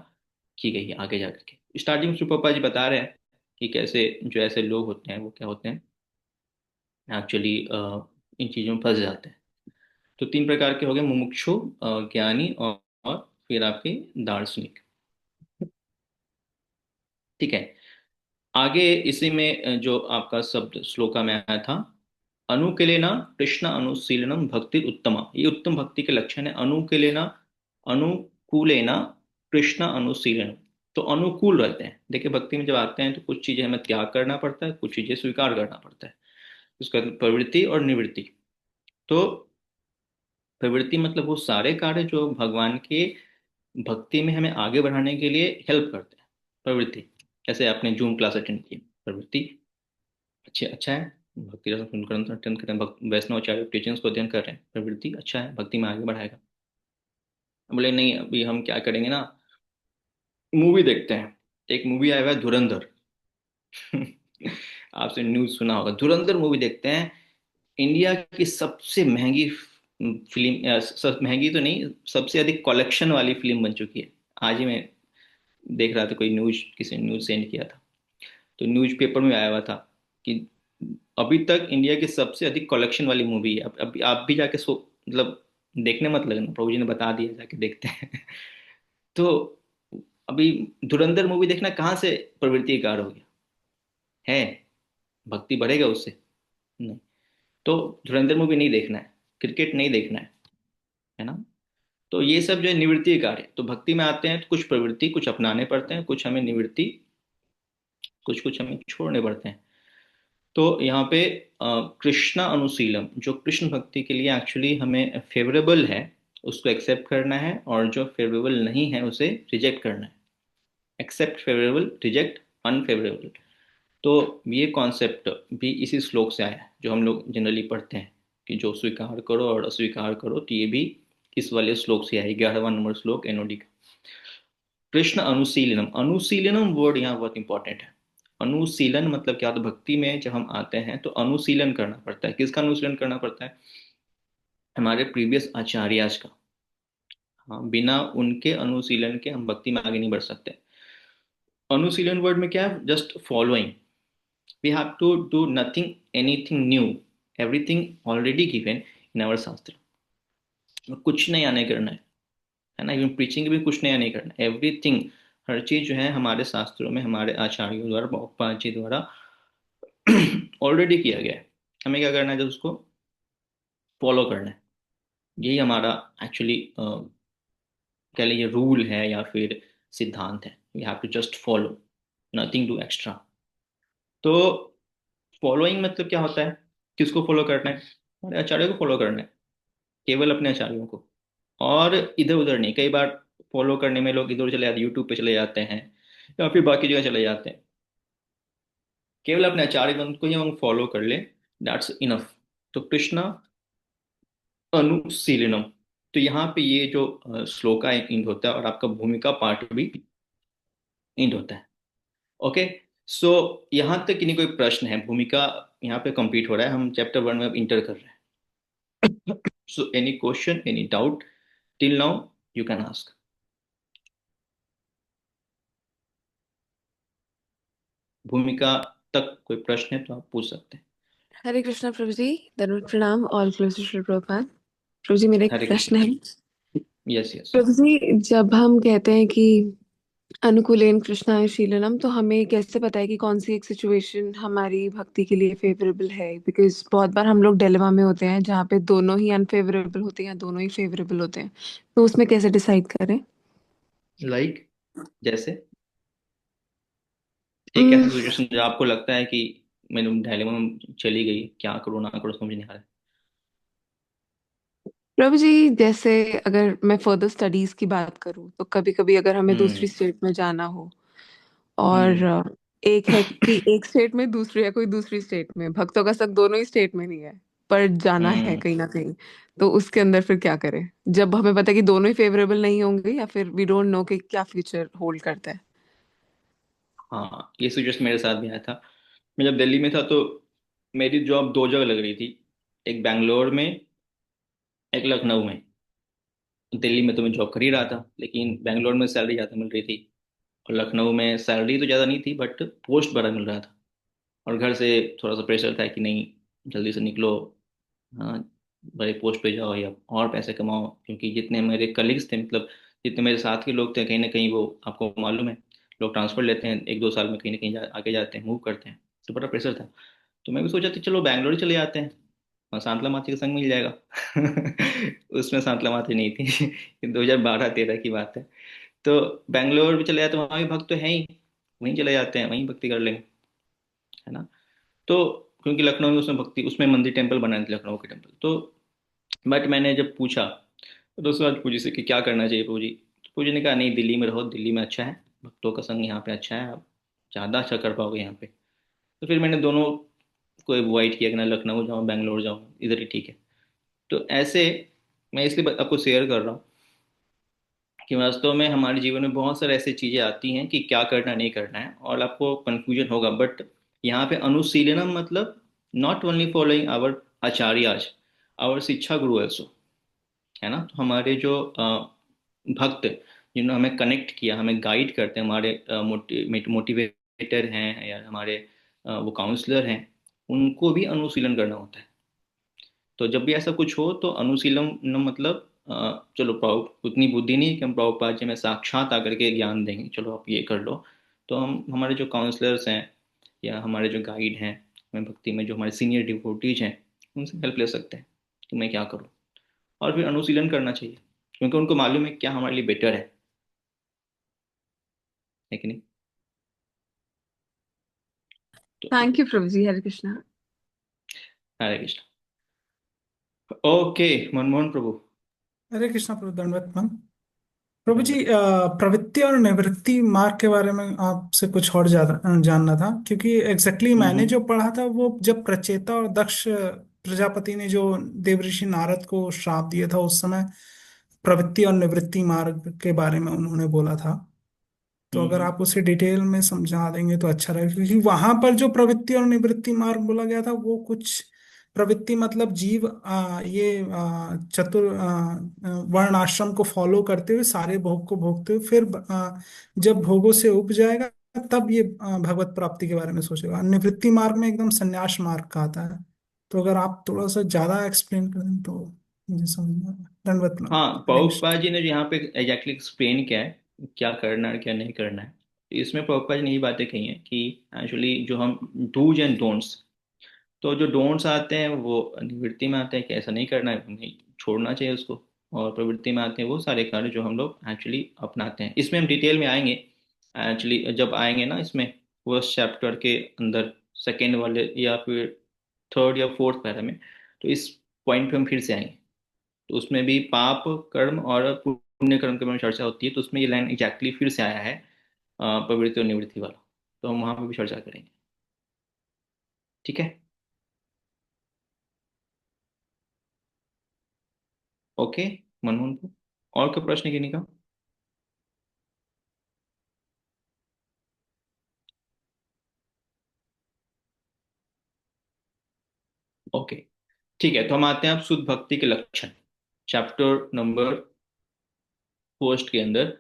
की गई है। आगे जाकर के स्टार्टिंग में पापा जी बता रहे हैं कि कैसे जो ऐसे लोग होते हैं वो क्या होते हैं एक्चुअली, इन चीज़ों में फंस जाते हैं। तो तीन प्रकार के हो गए, मुमुक्षु, ज्ञानी और फिर आपके दार्शनिक। ठीक है। आगे इसी में जो आपका शब्द श्लोका में आया था, अनुकूलेना कृष्ण अनुशीलनम भक्ति उत्तमा, ये उत्तम भक्ति के लक्षण है। अनुकूलेना, अनुकूलेना कृष्ण अनुशीलनम, तो अनुकूल रहते हैं। देखिए भक्ति में जब आते हैं तो कुछ चीजें हमें त्याग करना पड़ता है, कुछ चीजें स्वीकार करना पड़ता है। उसका प्रवृत्ति और निवृत्ति। तो प्रवृत्ति मतलब वो सारे कार्य जो भगवान के भक्ति में हमें आगे बढ़ाने के लिए हेल्प करते हैं, प्रवृत्ति। जैसे आपने जूम क्लास अटेंड की, प्रवृत्ति अच्छा अच्छा है। भक्ति रस ग्रंथ अध्ययन कर रहे हैं, वैष्णवाचार्य टीचिंग्स को अध्ययन कर रहे हैं, प्रवृत्ति अच्छा है, भक्ति में आगे बढ़ाएगा। बोले नहीं अभी हम क्या करेंगे ना, मूवी देखते हैं। एक मूवी आया हुआ है धुरंधर आपने न्यूज सुना होगा, धुरंधर मूवी देखते हैं। इंडिया की सबसे महंगी फिल्म, महंगी तो नहीं, सबसे अधिक कलेक्शन वाली फिल्म बन चुकी है। आज ही मैं देख रहा था, कोई न्यूज, किसी न्यूज सेंड किया था, तो न्यूज पेपर में आया हुआ था कि अभी तक इंडिया की सबसे अधिक कलेक्शन वाली मूवी है। अब अभी आप भी जाके सो मतलब देखने मत लगना, प्रभु जी ने बता दिया, जाके देखते हैं तो अभी धुरंधर मूवी देखना कहाँ से प्रवृत्ति कार हो गया है, भक्ति बढ़ेगा उससे? नहीं। तो धुरंधर मूवी नहीं देखना है, क्रिकेट नहीं देखना है ना। तो ये सब जो है निवृत्ति कार्य। तो भक्ति में आते हैं तो कुछ प्रवृत्ति, कुछ अपनाने पड़ते हैं, कुछ हमें निवृत्ति, कुछ कुछ हमें छोड़ने पड़ते हैं। तो यहाँ पे कृष्णा अनुशीलम, जो कृष्ण भक्ति के लिए एक्चुअली हमें फेवरेबल है उसको एक्सेप्ट करना है, और जो फेवरेबल नहीं है उसे रिजेक्ट करना है। Accept favourable, reject unfavourable. तो ये कॉन्सेप्ट भी इसी श्लोक से आया है जो हम लोग जनरली पढ़ते हैं कि जो स्वीकार करो और अस्वीकार करो, तो ये भी इस वाले श्लोक से आया, 11वां नंबर श्लोक एनओडी का। कृष्ण अनुशीलनम, अनुशीलनम वर्ड यहाँ बहुत इंपॉर्टेंट है। अनुशीलन मतलब क्या, तो भक्ति में जब हम आते हैं तो अनुशीलन करना पड़ता है। किसका अनुशीलन करना पड़ता है? हमारे प्रीवियस आचार्याज का। हाँ, बिना उनके अनुशीलन के हम भक्ति में आगे नहीं बढ़ सकते। अनुशीलन वर्ड में क्या है? Just following. We have to do nothing anything new, everything already given in our shastra. कुछ नया नहीं करना है ना। इवन प्रीचिंग भी कुछ नया नहीं करना, एवरीथिंग, हर चीज जो है हमारे शास्त्रों में, हमारे आचार्यों द्वारा, प्रभुपाद जी द्वारा ऑलरेडी किया गया है। हमें क्या करना है, जब उसको फॉलो करना है। यही हमारा एक्चुअली कह लीजिए रूल है या फिर सिद्धांत है। We have to just follow, nothing do extra. तो फॉलोइंग मतलब क्या होता है? किसको फॉलो करना है? हमारे आचार्य को फॉलो करना है, केवल अपने आचार्यों को, और इधर उधर नहीं। कई बार फॉलो करने में लोग इधर चले जाते हैं, यूट्यूब पे चले जाते हैं या फिर बाकी जगह चले जाते हैं। केवल अपने आचार्य ग्रंथ को ही हम फॉलो कर ले, दैट्स इनफ। तो कृष्णा अनुशीलनम, तो यहाँ पे ये जो श्लोका इंड होता है और आपका भूमिका पार्ट भी इंड होता है। ओके। सो यहाँ तक नहीं कोई प्रश्न है? भूमिका यहाँ पे कंप्लीट हो रहा है, हम चैप्टर 1 में अब इंटर कर रहे हैं। So any question, any doubt till now, you can ask. भूमिका तक कोई प्रश्न है तो आप पूछ सकते हैं। हरे कृष्णा प्रभु जी, दंडवत प्रणाम, all close to Shri Prabhupada. Prabhu ji मेरा एक हरे प्रश्न कृष्ण। है। Yes yes. प्रभु जी, जब हम कहते हैं कि अनुकूलेन कृष्णानुशीलनम, तो हमें कैसे पता है कि कौन सी एक सिचुएशन हमारी भक्ति के लिए फेवरेबल है? बिकॉज बहुत बार हम लोग डिलेमा में होते हैं जहाँ पे दोनों ही अनफेवरेबल होते हैं या दोनों ही फेवरेबल होते हैं, तो उसमें कैसे डिसाइड करें? लाइक जैसे एक ऐसी उम्म, सिचुएशन जो आपको लगता है कि मैंने डायलेमा में चली गई, क्या करूँ ना करूँ समझ नहीं आ रहा है। प्रभु जी, जैसे अगर मैं फर्दर स्टडीज की बात करूँ तो कभी कभी अगर हमें दूसरी हम्म। स्टेट में जाना हो और हम्म। एक है कि एक स्टेट में, दूसरी है कोई दूसरी स्टेट में। भक्तों का संघ दोनों ही स्टेट में नहीं है, पर जाना है हम्म। कहीं ना कहीं। तो उसके अंदर फिर क्या करें, जब हमें पता है कि दोनों ही फेवरेबल नहीं होंगे, या फिर वी डोंट नो कि क्या फ्यूचर होल्ड करता है। हाँ, ये सिचुएशन मेरे साथ भी आया था। मैं जब दिल्ली में था तो मेरी जॉब दो जगह लग रही थी, एक बैंगलोर में, एक लखनऊ में। दिल्ली में तो मैं जॉब कर ही रहा था, लेकिन बैंगलोर में सैलरी ज़्यादा मिल रही थी, और लखनऊ में सैलरी तो ज़्यादा नहीं थी बट पोस्ट बड़ा मिल रहा था। और घर से थोड़ा सा प्रेशर था कि नहीं, जल्दी से निकलो, हाँ, बड़े पोस्ट पे जाओ या और पैसे कमाओ, क्योंकि जितने मेरे कलीग्स थे, मतलब जितने मेरे साथ के लोग थे, कहीं ना कहीं वो आपको मालूम है, लोग ट्रांसफर लेते हैं एक दो साल में, कहीं ना कहीं आगे जाते हैं, मूव करते हैं, तो बड़ा प्रेशर था। तो मैं भी सोचा कि चलो बैंगलोर ही चले जाते हैं, और सांतला माची का संग मिल जाएगा। उसमें सांतला माची नहीं थी। 2012-13 की बात है। तो बैंगलोर भी चले जाते, वहाँ भी भक्त तो है ही, वहीं चले जाते हैं, वहीं भक्ति कर लेंगे, है ना। तो क्योंकि लखनऊ में उसमें भक्ति, उसमें मंदिर टेम्पल बनाए थे, लखनऊ के टेम्पल तो। बट मैंने जब पूछा तो दोस्तों आज पूजी से कि क्या करना चाहिए पूजी, तो पूजी ने कहा नहीं, दिल्ली में रहो, दिल्ली में अच्छा है, भक्तों का संग यहाँ पे अच्छा है, आप ज़्यादा अच्छा कर पाओगे यहाँ पे। तो फिर मैंने दोनों को अवॉइड किया कि ना लखनऊ जाऊँ बैंगलोर जाऊँ, इधर ही ठीक है। तो ऐसे मैं इसलिए आपको शेयर कर रहा हूँ कि वास्तव में हमारे जीवन में बहुत सारी ऐसी चीज़ें आती हैं कि क्या करना नहीं करना है, और आपको कन्फ्यूजन होगा, बट यहाँ पे अनुशीलनम मतलब not only following our acharyas, our shiksha guru also, है ना। तो हमारे जो भक्त, जिन्होंने हमें कनेक्ट किया, हमें गाइड करते हैं, हमारे मोटिवेटर हैं या हमारे वो काउंसलर हैं, उनको भी अनुशीलन करना होता है। तो जब भी ऐसा कुछ हो तो अनुशीलन न मतलब चलो प्रभु उतनी बुद्धि नहीं कि हम प्रभुपाद जी में साक्षात आकर के ज्ञान देंगे, चलो आप ये कर लो। तो हम हमारे जो काउंसलर्स हैं या हमारे जो गाइड हैं, हमें भक्ति में जो हमारे सीनियर डिवोटीज हैं, उनसे हेल्प ले सकते हैं कि मैं क्या करूँ, और फिर अनुशीलन करना चाहिए, क्योंकि उनको मालूम है क्या हमारे लिए बेटर है कि नहीं। तो thank you Prabhu ji, Hare Krishna. Hare Krishna. Okay, Manmohan Prabhu. Hare Krishna Prabhu, दंडवत मैम। प्रभु जी, दंडवत। प्रवृत्ति और निवृत्ति मार्ग के बारे में आपसे कुछ और ज्यादा जानना था, क्योंकि एग्जैक्टली मैंने हम्म। जो पढ़ा था वो जब प्रचेता और दक्ष प्रजापति ने जो देवऋषि नारद को श्राप दिया था, उस समय प्रवृत्ति और निवृत्ति मार्ग के बारे में उन्होंने बोला था। तो अगर हम्म। आप उसे डिटेल में समझा देंगे तो अच्छा रहेगा, क्योंकि वहां पर जो प्रवृत्ति और निवृत्ति मार्ग बोला गया था वो कुछ, प्रवृत्ति मतलब जीव ये चतुर वर्ण आश्रम को फॉलो करते हुए सारे भोग को भोगते हुए फिर जब भोगों से उब जाएगा तब ये भगवत प्राप्ति के बारे में सोचेगा। निवृत्ति मार्ग में एकदम संन्यास मार्ग का आता है। तो अगर आप थोड़ा सा ज्यादा एक्सप्लेन करें तो मुझे समझ में आएगा। दंडवत प्रणाम। हाँ, हरे कृष्ण। प्रभुपाद जी ने जो यहाँ पे एग्जैक्टली एक्सप्लेन किया है, क्या करना है क्या नहीं करना है, तो इसमें प्रभुपाद जी ने यही बातें कही हैं कि एक्चुअली जो हम डूज एंड डोंट्स, तो जो डोंट्स आते हैं वो निवृत्ति में आते हैं कि ऐसा नहीं करना है, नहीं छोड़ना चाहिए उसको। और प्रवृत्ति में आते हैं वो सारे कार्य जो हम लोग एक्चुअली अपनाते हैं। इसमें हम डिटेल में आएंगे एक्चुअली, जब आएंगे ना इसमें, वो चैप्टर के अंदर सेकेंड वाले या फिर थर्ड या फोर्थ पैरा में, तो इस पॉइंट पे हम फिर से आएंगे। तो उसमें भी पाप कर्म और पुण्य कर्म के बारे में चर्चा होती है, तो उसमें ये लाइन एग्जैक्टली फिर से आया है, प्रवृत्ति और निवृत्ति वाला। तो हम वहाँ पे भी चर्चा करेंगे, ठीक है। ओके मनमोहन को, और क्या प्रश्न किन्हीं का। ओके, ठीक है। तो हम आते हैं अब शुद्ध भक्ति के लक्षण, चैप्टर नंबर फर्स्ट के अंदर।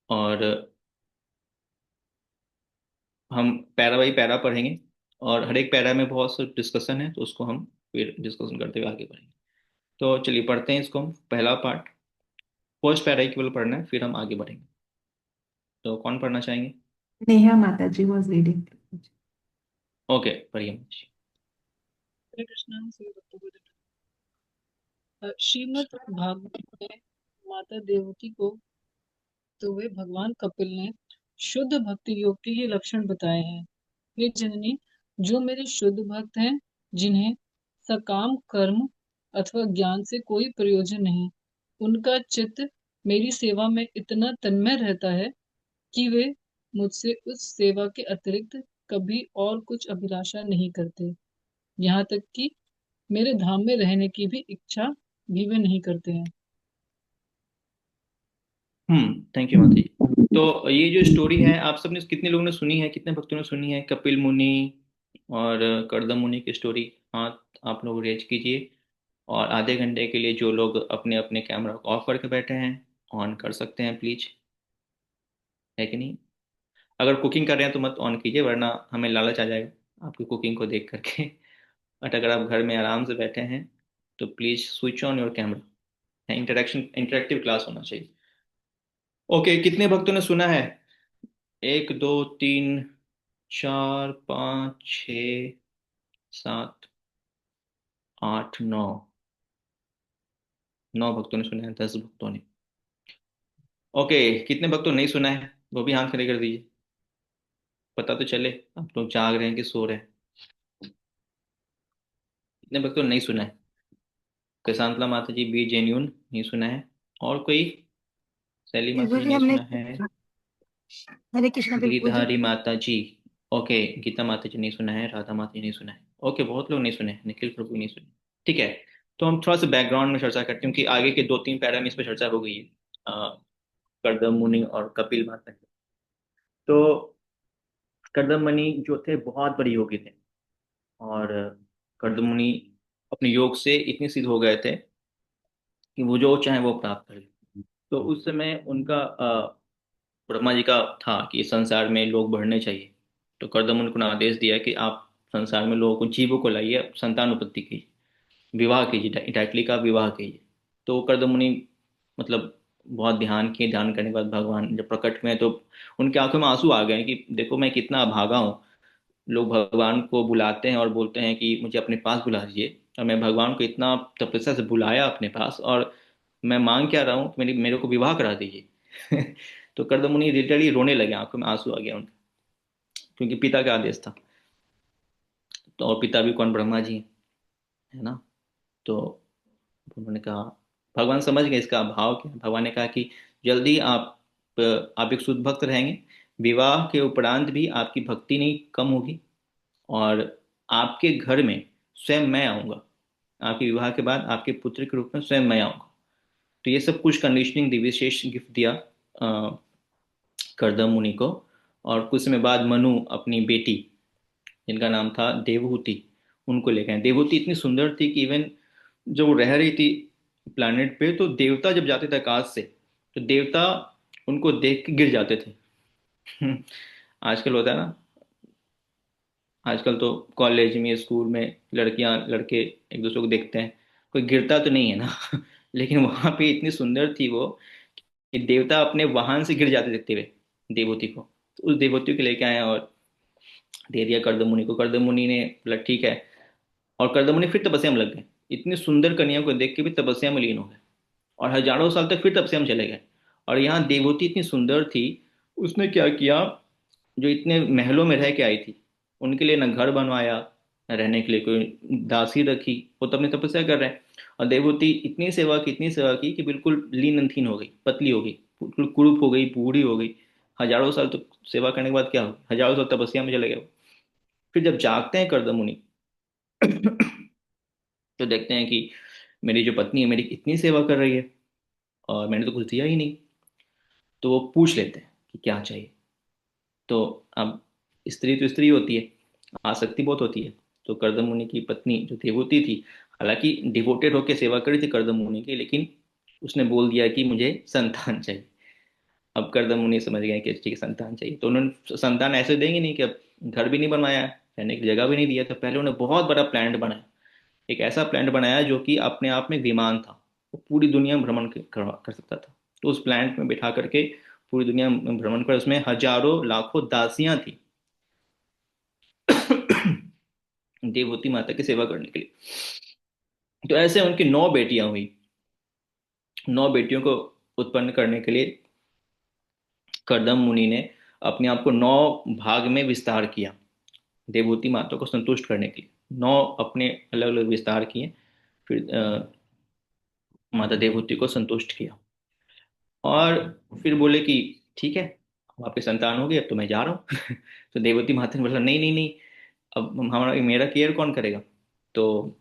और हम पैरा बाई पैरा पढ़ेंगे, और हर एक पैरा में बहुत सा डिस्कशन है, तो उसको हम फिर डिस्कशन करते हुए आगे बढ़ेंगे। तो चलिए पढ़ते हैं इसको हम, पहला पार्ट, फर्स्ट पैरा ही केवल पढ़ना है, फिर हम आगे बढ़ेंगे। तो कौन पढ़ना चाहेंगे। Neha Mataji was reading. Okay, पढ़िए मनीष। हरे कृष्णा श्री भक्तपुर। श्रीमद् भागवत में माता देवकी को तो वे भगवान कपिल ने शुद्ध भक्ति योग के ये लक्षण बताए हैं। हे जननी, जो मेरे शुद्ध भक्त हैं, जिन्हें सकाम कर्म अथवा ज्ञान से कोई प्रयोजन नहीं, उनका चित्त मेरी सेवा में इतना तन्मय रहता है कि वे मुझसे उस सेवा के अतिरिक्त कभी और कुछ अभिलाषा नहीं करते, यहाँ तक कि मेरे धाम में रहने की भी इच्छा भी वे नहीं करते हैं। थैंक यू माता जी। तो ये जो स्टोरी है आप सबने कितने लोगों ने सुनी है, कितने भक्तों ने सुनी है, कपिल मुनि और कर्दम मुनि की स्टोरी? हाथ आप लोग रेज कीजिए। और आधे घंटे के लिए जो लोग अपने अपने कैमरा को ऑफ करके बैठे हैं, ऑन कर सकते हैं प्लीज, है कि नहीं? अगर कुकिंग कर रहे हैं तो मत ऑन कीजिए, वरना हमें लालच आ जाएगा आपकी कुकिंग को देख करके। बट अगर आप घर में आराम से बैठे हैं तो please switch on your camera. Interactive class होना चाहिए। ओके, कितने भक्तों ने सुना है? एक, दो, तीन, चार, पाँच, छ, सात, आठ, नौ। 9 भक्तों ने सुना है, 10 भक्तों ने। ओके, कितने भक्तों ने नहीं सुना है वो भी हाथ खड़े कर दीजिए, पता तो चले आप लोग जाग रहे हैं कि सो रहे हैं। कितने भक्तों ने नहीं सुना है? कैसांतला माता जी, बी जेन्यून, नहीं सुना है? और कोई? सैली माता जी गुरुजी नहीं हमने सुना है? हरे कृष्णा बिल्कुल जी। गिरिधारी माता जी, ओके। गीता माता जी नहीं सुना है, राधा माता जी नहीं सुना है, ओके। बहुत लोग नहीं सुने हैं, निखिल प्रभु नहीं सुने। ठीक है, तो हम थोड़ा सा बैकग्राउंड में चर्चा करते हैं क्योंकि आगे के 2-3 पैरा में इस पर चर्चा हो गई है, कर्दम मुनि और कपिल माता की। तो कर्दम मुनि जो थे बहुत बड़े योगी थे, और कर्दम मुनि अपने योग से इतने सिद्ध हो गए थे कि वो जो चाहे वो प्राप्त कर ले। तो उस समय उनका ब्रह्मा जी का था कि इस संसार में लोग बढ़ने चाहिए। तो कर्दम उनको आदेश दिया कि आप संसार में लोगों को, जीवों को लाइए, संतान उत्पत्ति कीजिए, विवाह कीजिए, इटैटली का विवाह कीजिए। तो कर्दम मुनि मतलब बहुत ध्यान किए, ध्यान करने के बाद भगवान जब प्रकट हुए तो उनकी आंखों में आंसू आ गए कि देखो मैं कितना अभागा हूँ। लोग भगवान को बुलाते हैं और बोलते हैं कि मुझे अपने पास बुला लीजिए, और मैं भगवान को इतना तपस्या से बुलाया अपने पास, और मैं मांग क्या रहा हूँ कि मेरे को विवाह करा दीजिए। तो कर्दम मुनि लिटरली रोने लगे, आंखों में आंसू आ गया उनके, क्योंकि पिता का आदेश था। तो और पिता भी कौन, ब्रह्मा जी हैं, है ना? तो उन्होंने कहा, भगवान समझ गए इसका भाव क्या है। भगवान ने कहा कि जल्दी आप एक शुद्ध भक्त रहेंगे, विवाह के उपरांत भी आपकी भक्ति नहीं कम होगी, और आपके घर में स्वयं मैं आऊंगा। आपके विवाह के बाद आपके पुत्र के रूप में स्वयं मैं आऊंगा। तो ये सब कुछ कंडीशनिंग दी, विशेष गिफ्ट दिया कर्दम मुनि को। और कुछ समय बाद मनु अपनी बेटी, जिनका नाम था देवहूति, उनको लेकर आए। देवहूति इतनी सुंदर थी कि इवन जब वो रह रही थी प्लैनेट पे, तो देवता जब जाते थे आकाश से, तो देवता उनको देख के गिर जाते थे। आजकल होता है ना, आजकल तो कॉलेज में, स्कूल में लड़कियां लड़के एक दूसरे को देखते हैं, कोई गिरता तो नहीं है ना। लेकिन वहां पे इतनी सुंदर थी वो कि देवता अपने वाहन से गिर जाते देखते हुए देवहूति को। तो उस देवहूति को लेके आए और दे दिया कर्दम मुनि को। कर्दम मुनि ने बोला ठीक है, और कर्दम मुनि फिर तपस्या में लग गए। इतनी सुंदर कन्या को देख के भी तपस्या में लीन हो गए, और हजारों साल तक फिर तपस्या में चले गए। और यहाँ देवहूति इतनी सुंदर थी, उसने क्या किया, जो इतने महलों में रह के आई थी, उनके लिए ना घर बनवाया, न रहने के लिए कोई दासी रखी। वो तो अपनी तपस्या कर रहे हैं, और देवहूति इतनी सेवा की, इतनी सेवा की कि बिल्कुल लीन अनथीन हो गई, पतली हो गई, बिल्कुल कुरूप हो गई, बूढ़ी हो गई। हजारों साल तो सेवा करने के बाद क्या हो, हजारों साल तपस्या में चले गए वो। फिर जब जागते हैं कर्दम मुनि, तो देखते हैं कि मेरी जो पत्नी है मेरी इतनी सेवा कर रही है, और मैंने तो कुछ दिया ही नहीं। तो वो पूछ लेते हैं कि क्या चाहिए। तो अब स्त्री तो स्त्री होती है, आसक्ति बहुत होती है। तो कर्दम मुनि की पत्नी जो देवहूति थी, हालांकि डिवोटेड होकर सेवा करी थी कर्दम मुनि की, लेकिन उसने बोल दिया कि मुझे संतान चाहिए। अब कर्दम मुनि समझ गए कि ठीक है, संतान चाहिए। तो उन्होंने संतान ऐसे देंगे नहीं कि अब घर भी नहीं बनवाया, रहने की जगह भी नहीं दिया, तो पहले उन्होंने बहुत बड़ा प्लान बनाया। एक ऐसा प्लान बनाया जो कि अपने आप में विमान था, वो पूरी दुनिया में भ्रमण कर सकता था। तो उस प्लान में बिठा करके पूरी दुनिया में भ्रमण कर, उसमें हजारों लाखों दासियां थी देवहूति माता की सेवा करने के लिए। तो ऐसे उनकी 9 बेटियां हुई। 9 बेटियों को उत्पन्न करने के लिए कर्दम मुनि ने अपने आप को 9 भाग में विस्तार किया, देवहूति माता को संतुष्ट करने के लिए 9 अपने अलग अलग विस्तार किए। फिर माता देवहूति को संतुष्ट किया, और फिर बोले कि ठीक है, आपकी संतान होगी, अब तो मैं जा रहा हूँ। तो देवती माता ने बोला नहीं नहीं नहीं, अब हमारा मेरा केयर कौन करेगा। तो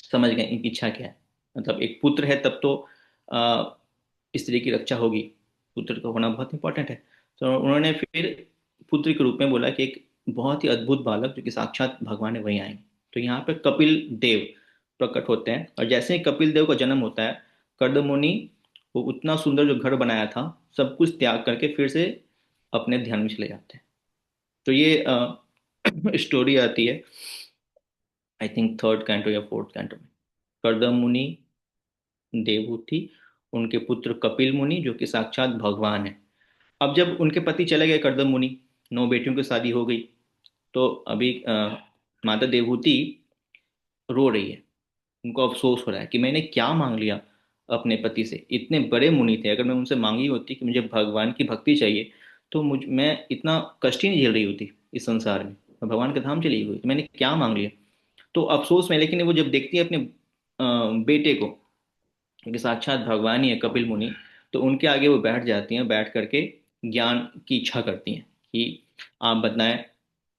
समझ गए इनकी इच्छा क्या है। मतलब एक पुत्र है तब तो आ, स्त्री की रक्षा होगी, पुत्र का होना बहुत इंपॉर्टेंट है। तो उन्होंने फिर पुत्र के रूप में बोला कि एक बहुत ही अद्भुत बालक जो कि साक्षात भगवान है वहीं आएंगे। तो यहाँ पे कपिल देव प्रकट होते हैं, और जैसे ही कपिल देव का जन्म होता है, कर्दम मुनि वो उतना सुंदर जो घर बनाया था सब कुछ त्याग करके फिर से अपने ध्यान में चले जाते हैं। तो ये स्टोरी आती है आई थिंक थर्ड कैंटो या फोर्थ कैंटो में। कर्दम मुनि देवहूति, उनके पुत्र कपिल मुनि जो कि साक्षात भगवान है। अब जब उनके पति चले गए कर्दम मुनि, 9 बेटियों की शादी हो गई, तो अभी माता देवहूति रो रही है। उनको अफसोस हो रहा है कि मैंने क्या मांग लिया अपने पति से। इतने बड़े मुनि थे, अगर मैं उनसे मांगी होती कि मुझे भगवान की भक्ति चाहिए तो मैं इतना कष्ट ही नहीं झेल रही होती इस संसार में, मैं भगवान के धाम चली गई, तो मैंने क्या मांग लिया। तो अफसोस में, लेकिन वो जब देखती है अपने बेटे को, क्योंकि साक्षात भगवान ही है कपिल मुनि, तो उनके आगे वो बैठ जाती हैं, बैठ करके ज्ञान की इच्छा करती हैं कि आप बताएं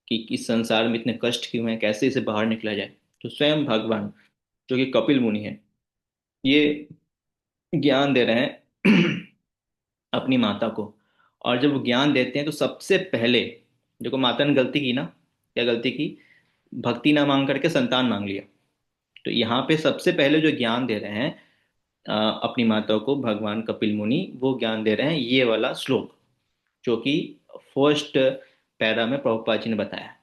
कि इस संसार में इतने कष्ट क्यों हैं, कैसे इसे बाहर निकला जाए। तो स्वयं भगवान जो कि कपिल मुनि है, ये ज्ञान दे रहे हैं अपनी माता को। और जब वो ज्ञान देते हैं तो सबसे पहले देखो माता ने गलती की ना, क्या गलती की, भक्ति ना मांग करके संतान मांग लिया। तो यहाँ पे सबसे पहले जो ज्ञान दे रहे हैं अपनी माता को भगवान कपिल मुनि, वो ज्ञान दे रहे हैं ये वाला श्लोक जो कि फर्स्ट पैरा में प्रभुपाद जी ने बताया।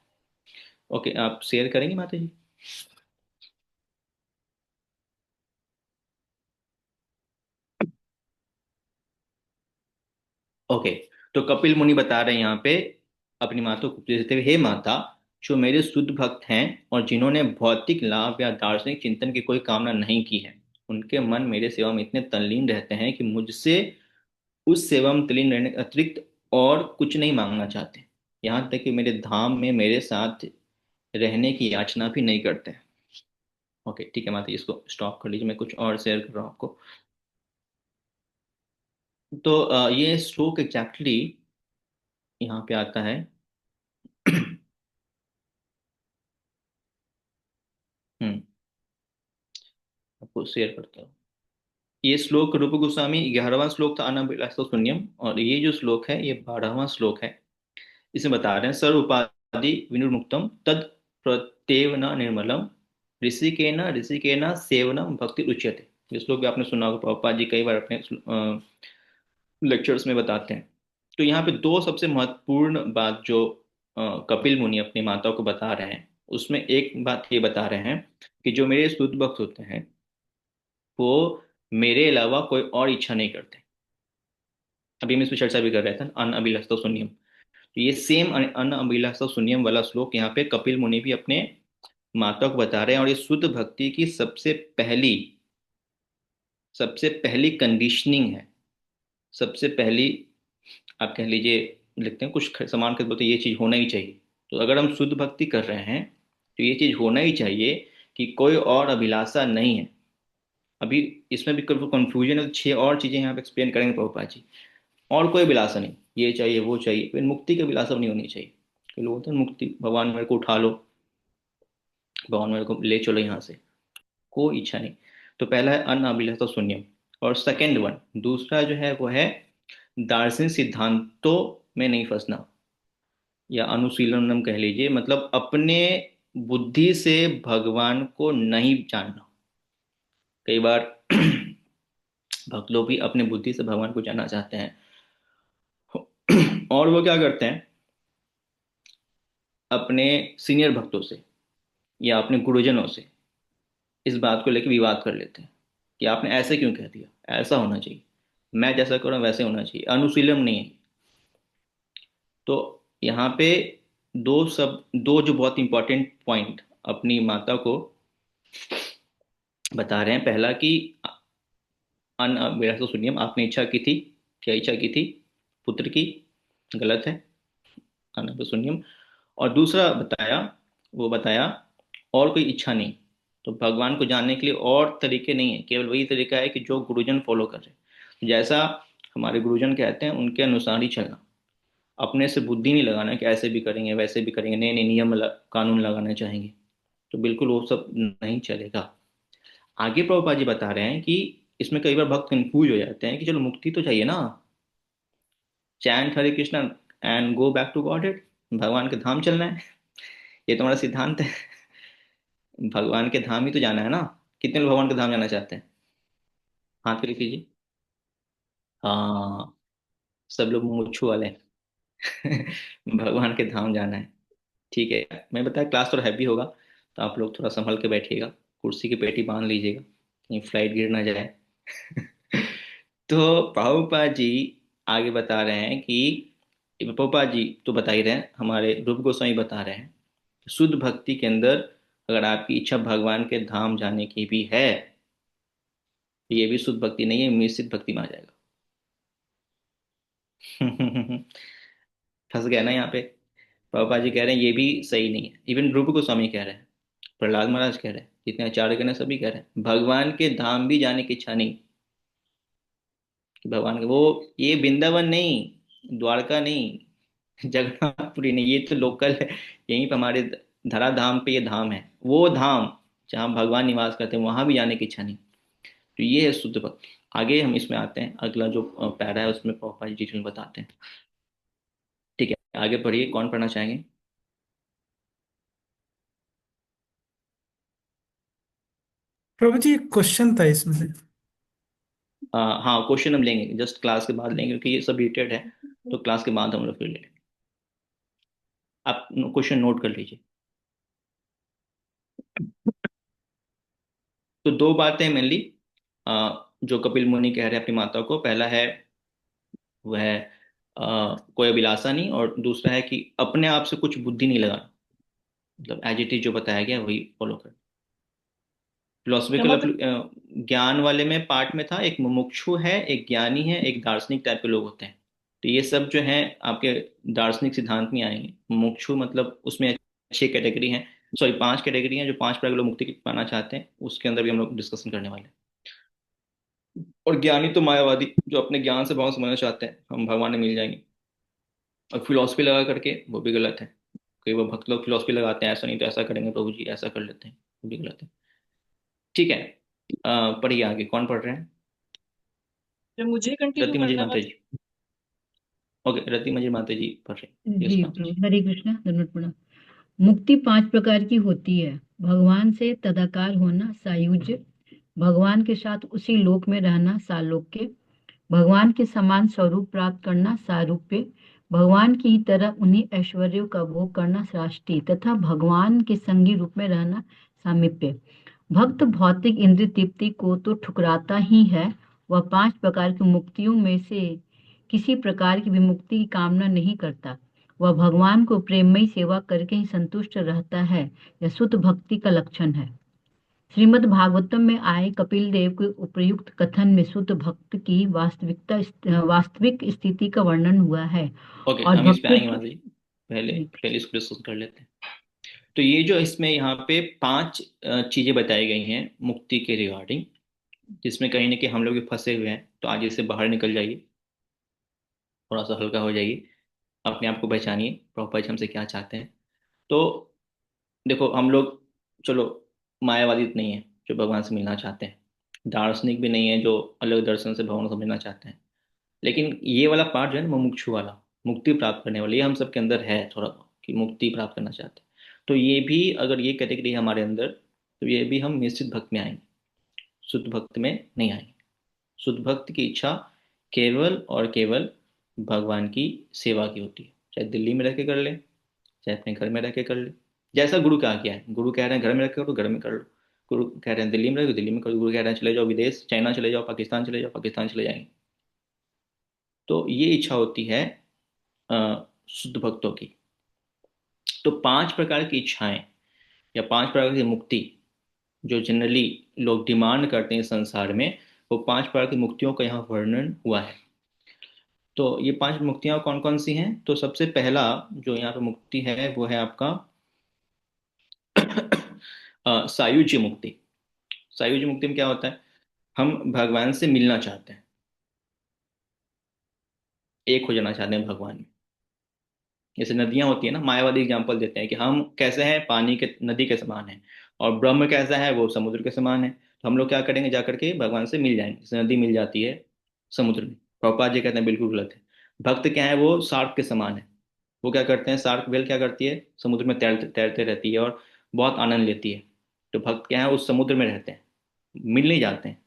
ओके, आप शेयर करेंगे माता जी। ओके, तो कपिल मुनि बता रहे हैं यहाँ पे अपनी माता को उपदेश देते हुए, हे माता, जो मेरे शुद्ध भक्त हैं और जिन्होंने भौतिक लाभ या दार्शनिक चिंतन की कोई कामना नहीं की है, उनके मन मेरे सेवा में इतने तल्लीन रहते हैं कि मुझसे उस सेवा में तल्लीन रहने के अतिरिक्त और कुछ नहीं मांगना चाहते, यहाँ तक कि मेरे धाम में मेरे साथ रहने की याचना भी नहीं करते। ओके ठीक है माता जी, इसको स्टॉप कर लीजिए, मैं कुछ और शेयर कर रहा हूँ आपको। तो ये श्लोक एग्जैक्टली यहाँ पे आता है। हम्म, आपको शेयर करता हूँ। ये श्लोक रूप गोस्वामी 11वां श्लोक था, अनाभिलाषा शून्यम, और ये जो श्लोक है ये 12वां श्लोक है। इसमें बता रहे हैं, सर्व उपाधि विनिर्मुक्तम तद प्रत्येव न निर्मलम ऋषिकेन सेवनम भक्ति उच्यते। ये श्लोक भी आपने सुना होगा, प्रभुपाद जी कई बार अपने लेक्चर्स में बताते हैं। तो यहाँ पे दो सबसे महत्वपूर्ण बात जो कपिल मुनि अपनी माता को बता रहे हैं, उसमें एक बात ये बता रहे हैं कि जो मेरे शुद्ध भक्त होते हैं वो मेरे अलावा कोई और इच्छा नहीं करते। अभी हम इस पर चर्चा भी कर रहे थे, अन अभिलाषा शून्यम। तो ये सेम अन अभिलाषा शून्यम वाला श्लोक यहाँ पे कपिल मुनि भी अपने माता को बता रहे हैं, और ये शुद्ध भक्ति की सबसे पहली कंडीशनिंग है। सबसे पहली आप कह लीजिए, लिखते हैं कुछ समान कर बोलते हैं ये चीज़ होना ही चाहिए। तो अगर हम शुद्ध भक्ति कर रहे हैं तो ये चीज़ होना ही चाहिए कि कोई और अभिलाषा नहीं है। अभी इसमें भी कंफ्यूजन है, तो 6 और चीज़ें यहाँ पे एक्सप्लेन करेंगे प्रभुपाद जी। और कोई अभिलाषा नहीं, ये चाहिए वो चाहिए, लेकिन मुक्ति की अभिलाषा नहीं होनी चाहिए। कि लोग बोलते हैं मुक्ति, भगवान मेरे को उठा लो, भगवान मेरे को ले चलो यहाँ से, कोई इच्छा नहीं। तो पहला है अन्न अभिलाषा शून्यम। और सेकेंड वन, दूसरा जो है वो है दार्शनिक सिद्धांतों में नहीं फंसना, या अनुशीलनम कह लीजिए, मतलब अपने बुद्धि से भगवान को नहीं जानना। कई बार भक्त लोग भी अपने बुद्धि से भगवान को जानना चाहते हैं, और वो क्या करते हैं, अपने सीनियर भक्तों से या अपने गुरुजनों से इस बात को लेकर विवाद कर लेते हैं कि आपने ऐसे क्यों कह दिया, ऐसा होना चाहिए, मैं जैसा करूँ वैसे होना चाहिए, अनुशीलम नहीं है। तो यहाँ पे दो जो बहुत इंपॉर्टेंट पॉइंट अपनी माता को बता रहे हैं। पहला कि अन अभिलाषा शून्यम, आपने इच्छा की थी, क्या इच्छा की थी, पुत्र की, गलत है, अन अभिलाषा शून्यम। और दूसरा बताया और कोई इच्छा नहीं। तो भगवान को जानने के लिए और तरीके नहीं है, केवल वही तरीका है कि जो गुरुजन फॉलो कर रहे हैं, जैसा हमारे गुरुजन कहते हैं उनके अनुसार ही चलना। अपने से बुद्धि नहीं लगाना कि ऐसे भी करेंगे वैसे भी करेंगे, नए नए नियम कानून लगाना चाहेंगे, तो बिल्कुल वो सब नहीं चलेगा। आगे प्रभुपाद जी बता रहे हैं कि इसमें कई बार भक्त कंफ्यूज हो जाते हैं कि चलो मुक्ति तो चाहिए ना, chant Hare Krishna and go back to God, भगवान के धाम चलना है, ये तुम्हारा सिद्धांत है। भगवान के धाम ही तो जाना है ना। कितने लोग भगवान के धाम जाना चाहते हैं, हाथ पे कीजिए। हाँ, सब लोग मुच्छू वाले हैं। भगवान के धाम जाना है। ठीक है, मैं बताया क्लास थोड़ा हैवी होगा, तो आप लोग थोड़ा संभल के बैठिएगा, कुर्सी की पेटी बांध लीजिएगा, कहीं फ्लाइट गिर ना जाए। तो प्रभुपाद जी आगे बता रहे हैं कि प्रभुपाद जी तो बता ही रहे हैं, हमारे रूप गोस्वामी बता रहे हैं, शुद्ध भक्ति के अंदर अगर आपकी इच्छा भगवान के धाम जाने की भी है, तो ये भी शुद्ध भक्ति नहीं है, मिश्रित भक्ति में आ जाएगा। फंस गया ना यहाँ पे। प्रभुपाद जी कह रहे हैं ये भी सही नहीं है, इवन रूप गोस्वामी कह रहे हैं, प्रहलाद महाराज कह रहे हैं, जितने आचार्य गण हैं सभी कह रहे हैं भगवान के धाम भी जाने की इच्छा नहीं, कि भगवान के वो, ये वृंदावन नहीं, द्वारका नहीं, जगन्नाथपुरी नहीं, ये तो लोकल है, यहीं पे हमारे धरा धाम पे ये धाम है, वो धाम जहाँ भगवान निवास करते हैं वहां भी जाने की इच्छा नहीं। तो ये है शुद्ध भक्ति। आगे हम इसमें आते हैं, अगला जो पैरा है उसमें प्रभुपाद जी डिटेल में बताते हैं। ठीक है, आगे पढ़िए, कौन पढ़ना चाहेंगे? प्रभु जी एक क्वेश्चन था इसमें से। हाँ, क्वेश्चन हम लेंगे, जस्ट क्लास के बाद लेंगे, क्योंकि ये सब रिलेटेड है, तो क्लास के बाद हम लोग फिर ले लेंगे। आप क्वेश्चन नोट कर लीजिए। तो दो बातें मेनली जो कपिल मुनि कह रहे हैं अपनी माता को, पहला है वह कोई अभिलाषा नहीं, और दूसरा है कि अपने आप से कुछ बुद्धि नहीं लगाना, मतलब एज इट इज जो बताया गया वही फॉलो कर। क्या फिलोसफिकल मतलब? ज्ञान वाले में पार्ट में था, एक मुमुक्षु है, एक ज्ञानी है, एक दार्शनिक टाइप के लोग होते हैं। तो ये सब जो है आपके दार्शनिक सिद्धांत में आएंगे। मुमुक्षु मतलब उसमें 6 कैटेगरी हैं, सॉरी 5 कैटेगरी हैं, जो 5 प्रकार के लोग मुक्ति पाना चाहते हैं, उसके अंदर भी हम लोग डिस्कशन करने वाले हैं। और ज्ञानी तो मायावादी, जो अपने ज्ञान से भगवान समझना चाहते हैं हम भगवान में मिल जाएंगे। और फिलोसफी लगा करके वो भी गलत है। कई बार भक्त लोग फिलोसफी लगाते हैं, ऐसा नहीं तो ऐसा करेंगे प्रभु जी, ऐसा कर लेते हैं, वो भी गलत है। ठीक है, पढ़िए आगे, कौन पढ़ रहे हैं? जब मुझे कंटिन्यू रति मंजिल करना माता है? जी। ओके, रति मंजिल माता जी पढ़ रहे हैं, यस जी माता जी। प्रभु हरे कृष्णा दंडवत प्रणाम। मुक्ति 5 प्रकार की होती है। भगवान से तदाकार होना सायुज्य, भगवान के साथ उसी लोक में रहना सालोक्य, भगवान के समान स्वरूप प्राप्त करना सारूप्य, भगवान की ही तरह उन्हीं ऐश्वर्यों का भोग करना सृष्टि, तथा भगवान के संगी रूप में रहना सामीप्य। भक्त भौतिक इंद्रिय तृप्ति को तो ठुकराता ही है, वह 5 प्रकार की मुक्तियों में से किसी प्रकार की विमुक्ति की कामना नहीं करता। वह भगवान को प्रेममयी सेवा करके ही संतुष्ट रहता है। यह शुद्ध भक्ति का लक्षण है। श्रीमद् भागवतम में आए कपिल देव के उपयुक्त कथन में शुद्ध भक्त की वास्तविक स्थिति का वर्णन हुआ है। ओके, और हम इस पे भक्तों आएंगे माता जी, पहले पहले इसको डिस्कस कर लेते हैं। तो ये जो इसमें यहाँ पे 5 चीजें बताई गई हैं मुक्ति के रिगार्डिंग, जिसमें कहीं ना कहीं हम लोग भी फंसे हुए हैं, तो आज इससे बाहर निकल जाइए, थोड़ा सा हल्का हो जाइए, अपने आप को पहचानिए प्रॉपर हमसे क्या चाहते हैं। तो देखो हम लोग, चलो मायावादी तो नहीं है जो भगवान से मिलना चाहते हैं, दार्शनिक भी नहीं है जो अलग दर्शन से भगवान को समझना चाहते हैं, लेकिन ये वाला पार्ट जो है ना मुमुक्षु वाला, मुक्ति प्राप्त करने वाला, ये हम सबके अंदर है थोड़ा बहुत, कि मुक्ति प्राप्त करना चाहते हैं। तो ये भी अगर ये कैटेगरी है हमारे अंदर, तो ये भी हम निश्चित भक्त में आएंगे, शुद्ध भक्त में नहीं आएंगे। शुद्ध भक्त की इच्छा केवल और केवल भगवान की सेवा की होती है, चाहे दिल्ली में रह के कर ले, चाहे अपने घर में रह के कर ले। जैसा गुरु का आज्ञा है, गुरु कह रहे हैं घर में रह के करो, घर में कर लो। गुरु कह रहे हैं दिल्ली में रहो, दिल्ली में करो। गुरु कह रहे हैं चले जाओ विदेश, चाइना चले जाओ, पाकिस्तान चले जाओ, पाकिस्तान चले जाएंगे। तो ये इच्छा होती है शुद्ध भक्तों की। तो 5 प्रकार की इच्छाएं या 5 प्रकार की मुक्ति जो जनरली लोग डिमांड करते हैं संसार में, वो 5 प्रकार की मुक्तियों का यहाँ वर्णन हुआ है। तो ये 5 मुक्तियां कौन कौन सी हैं? तो सबसे पहला जो यहाँ पे मुक्ति है वो है आपका सायुज्य मुक्ति। सायुज्य मुक्ति में क्या होता है? हम भगवान से मिलना चाहते हैं, एक हो जाना चाहते हैं भगवान में। जैसे नदियां होती है ना, मायावादी एग्जाम्पल देते हैं कि हम कैसे हैं, पानी के नदी के समान है, और ब्रह्म कैसा है, वो समुद्र के समान है। तो हम लोग क्या करेंगे, जा करके भगवान से मिल जाएंगे, जैसे नदी मिल जाती है समुद्र में। प्रभुपाद जी कहते हैं बिल्कुल गलत है। भक्त क्या है, वो शार्क के समान है। वो क्या करते हैं, शार्क वेल क्या करती है, समुद्र में तैरते तैरते रहती है और बहुत आनंद लेती है। तो भक्त क्या है, उस समुद्र में रहते हैं, मिल नहीं जाते हैं।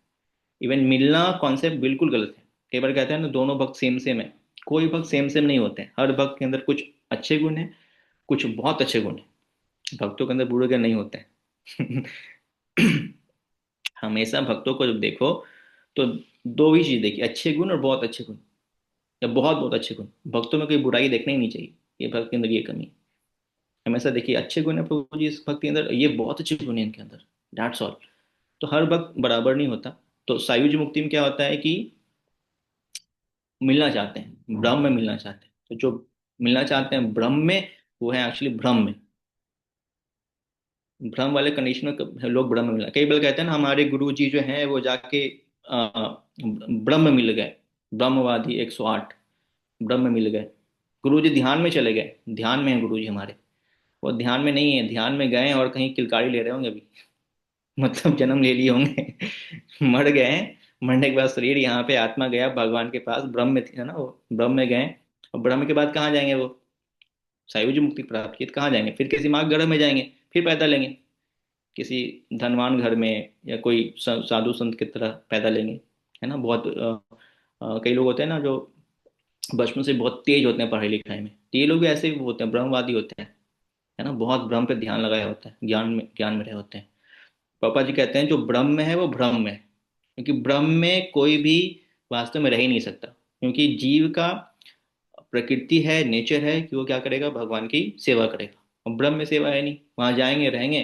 इवन मिलना कॉन्सेप्ट बिल्कुल गलत है। कई बार कहते हैं ना दोनों भक्त सेम सेम है। कोई भक्त सेम सेम नहीं होते हैं। हर भक्त के अंदर कुछ अच्छे गुण हैं, कुछ बहुत अच्छे गुण हैं। भक्तों के अंदर बुरे गुण नहीं होते हैं। हमेशा भक्तों को जब देखो तो दो ही चीज देखिए, अच्छे गुण और बहुत अच्छे गुण, या बहुत बहुत अच्छे गुण। भक्तों में कोई बुराई देखना ही नहीं चाहिए, ये भक्त के अंदर ये कमी है। हमेशा देखिए अच्छे गुण है प्रभु जी इस भक्त के अंदर, ये बहुत अच्छे गुण है इनके अंदर, दैट्स ऑल। तो हर भक्त बराबर नहीं होता। तो सायुज मुक्ति में क्या होता है कि मिलना चाहते हैं, ब्रह्म में मिलना चाहते हैं। तो जो मिलना चाहते हैं ब्रह्म में, वो है एक्चुअली ब्रह्म में। ब्रह्म वाले कंडीशन में लोग ब्रह्म में मिला। कई बार कहते हैं ना हमारे गुरु जी जो हैं वो जाके ब्रह्म में मिल गए। ब्रह्मवादी 108 ब्रह्म में मिल गए। गुरु जी ध्यान में चले गए, ध्यान में है गुरु जी हमारे। वो ध्यान में नहीं है, ध्यान में गए और कहीं किलकारी ले रहे होंगे अभी। मतलब जन्म ले लिए होंगे। मर गए हैं, मरने के बाद शरीर यहाँ पे, आत्मा गया भगवान के पास, ब्रह्म में थी है ना वो, ब्रह्म में गए। और ब्रह्म के बाद कहाँ जाएंगे वो, सायुज मुक्ति प्राप्त की तो कहाँ जाएंगे, फिर किसी माँ गर्भ में जाएंगे, फिर पैदा लेंगे किसी धनवान घर में, या कोई साधु संत की तरह पैदा लेंगे, है ना। बहुत कई लोग होते हैं ना जो बचपन से बहुत तेज होते हैं पढ़ाई लिखाई में, तो ये लोग भी ऐसे ही होते हैं, ब्रह्मवादी होते हैं, है ना। बहुत ब्रह्म पे ध्यान लगाया होता है, ज्ञान में रहे होते हैं। पापा जी कहते हैं जो ब्रह्म में है वो ब्रह्म में है, क्योंकि ब्रह्म में कोई भी वास्तव में रह ही नहीं सकता। क्योंकि जीव का प्रकृति है, नेचर है कि वो क्या करेगा, भगवान की सेवा करेगा। और ब्रह्म में सेवा है नहीं, वहां जाएंगे रहेंगे।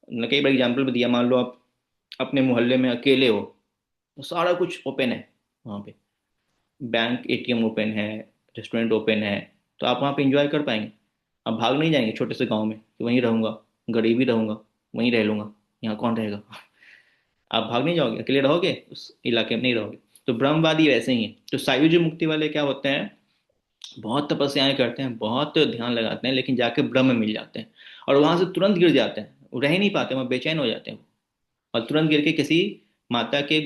न कई बार एग्जाम्पल भी दिया, मान लो आप अपने मोहल्ले में अकेले हो, तो सारा कुछ ओपन है वहां पे, बैंक एटीएम ओपन है, रेस्टोरेंट ओपन है, तो आप वहां पे इंजॉय कर पाएंगे। आप भाग नहीं जाएंगे छोटे से गांव में कि वहीं रहूंगा, गरीबी रहूंगा, वहीं रह लूंगा, यहाँ कौन रहेगा। आप भाग नहीं जाओगे, अकेले रहोगे, उस इलाके में नहीं रहोगे। तो ब्रह्मवादी वैसे ही है। तो सायुज्य मुक्ति वाले क्या होते हैं, बहुत तपस्याएं करते हैं, बहुत ध्यान लगाते हैं, लेकिन जाके ब्रह्म में मिल जाते हैं। और वहां से तुरंत गिर जाते हैं, वो रह ही नहीं पाते, वहां बेचैन हो जाते हैं। और तुरंत गिर के किसी माता के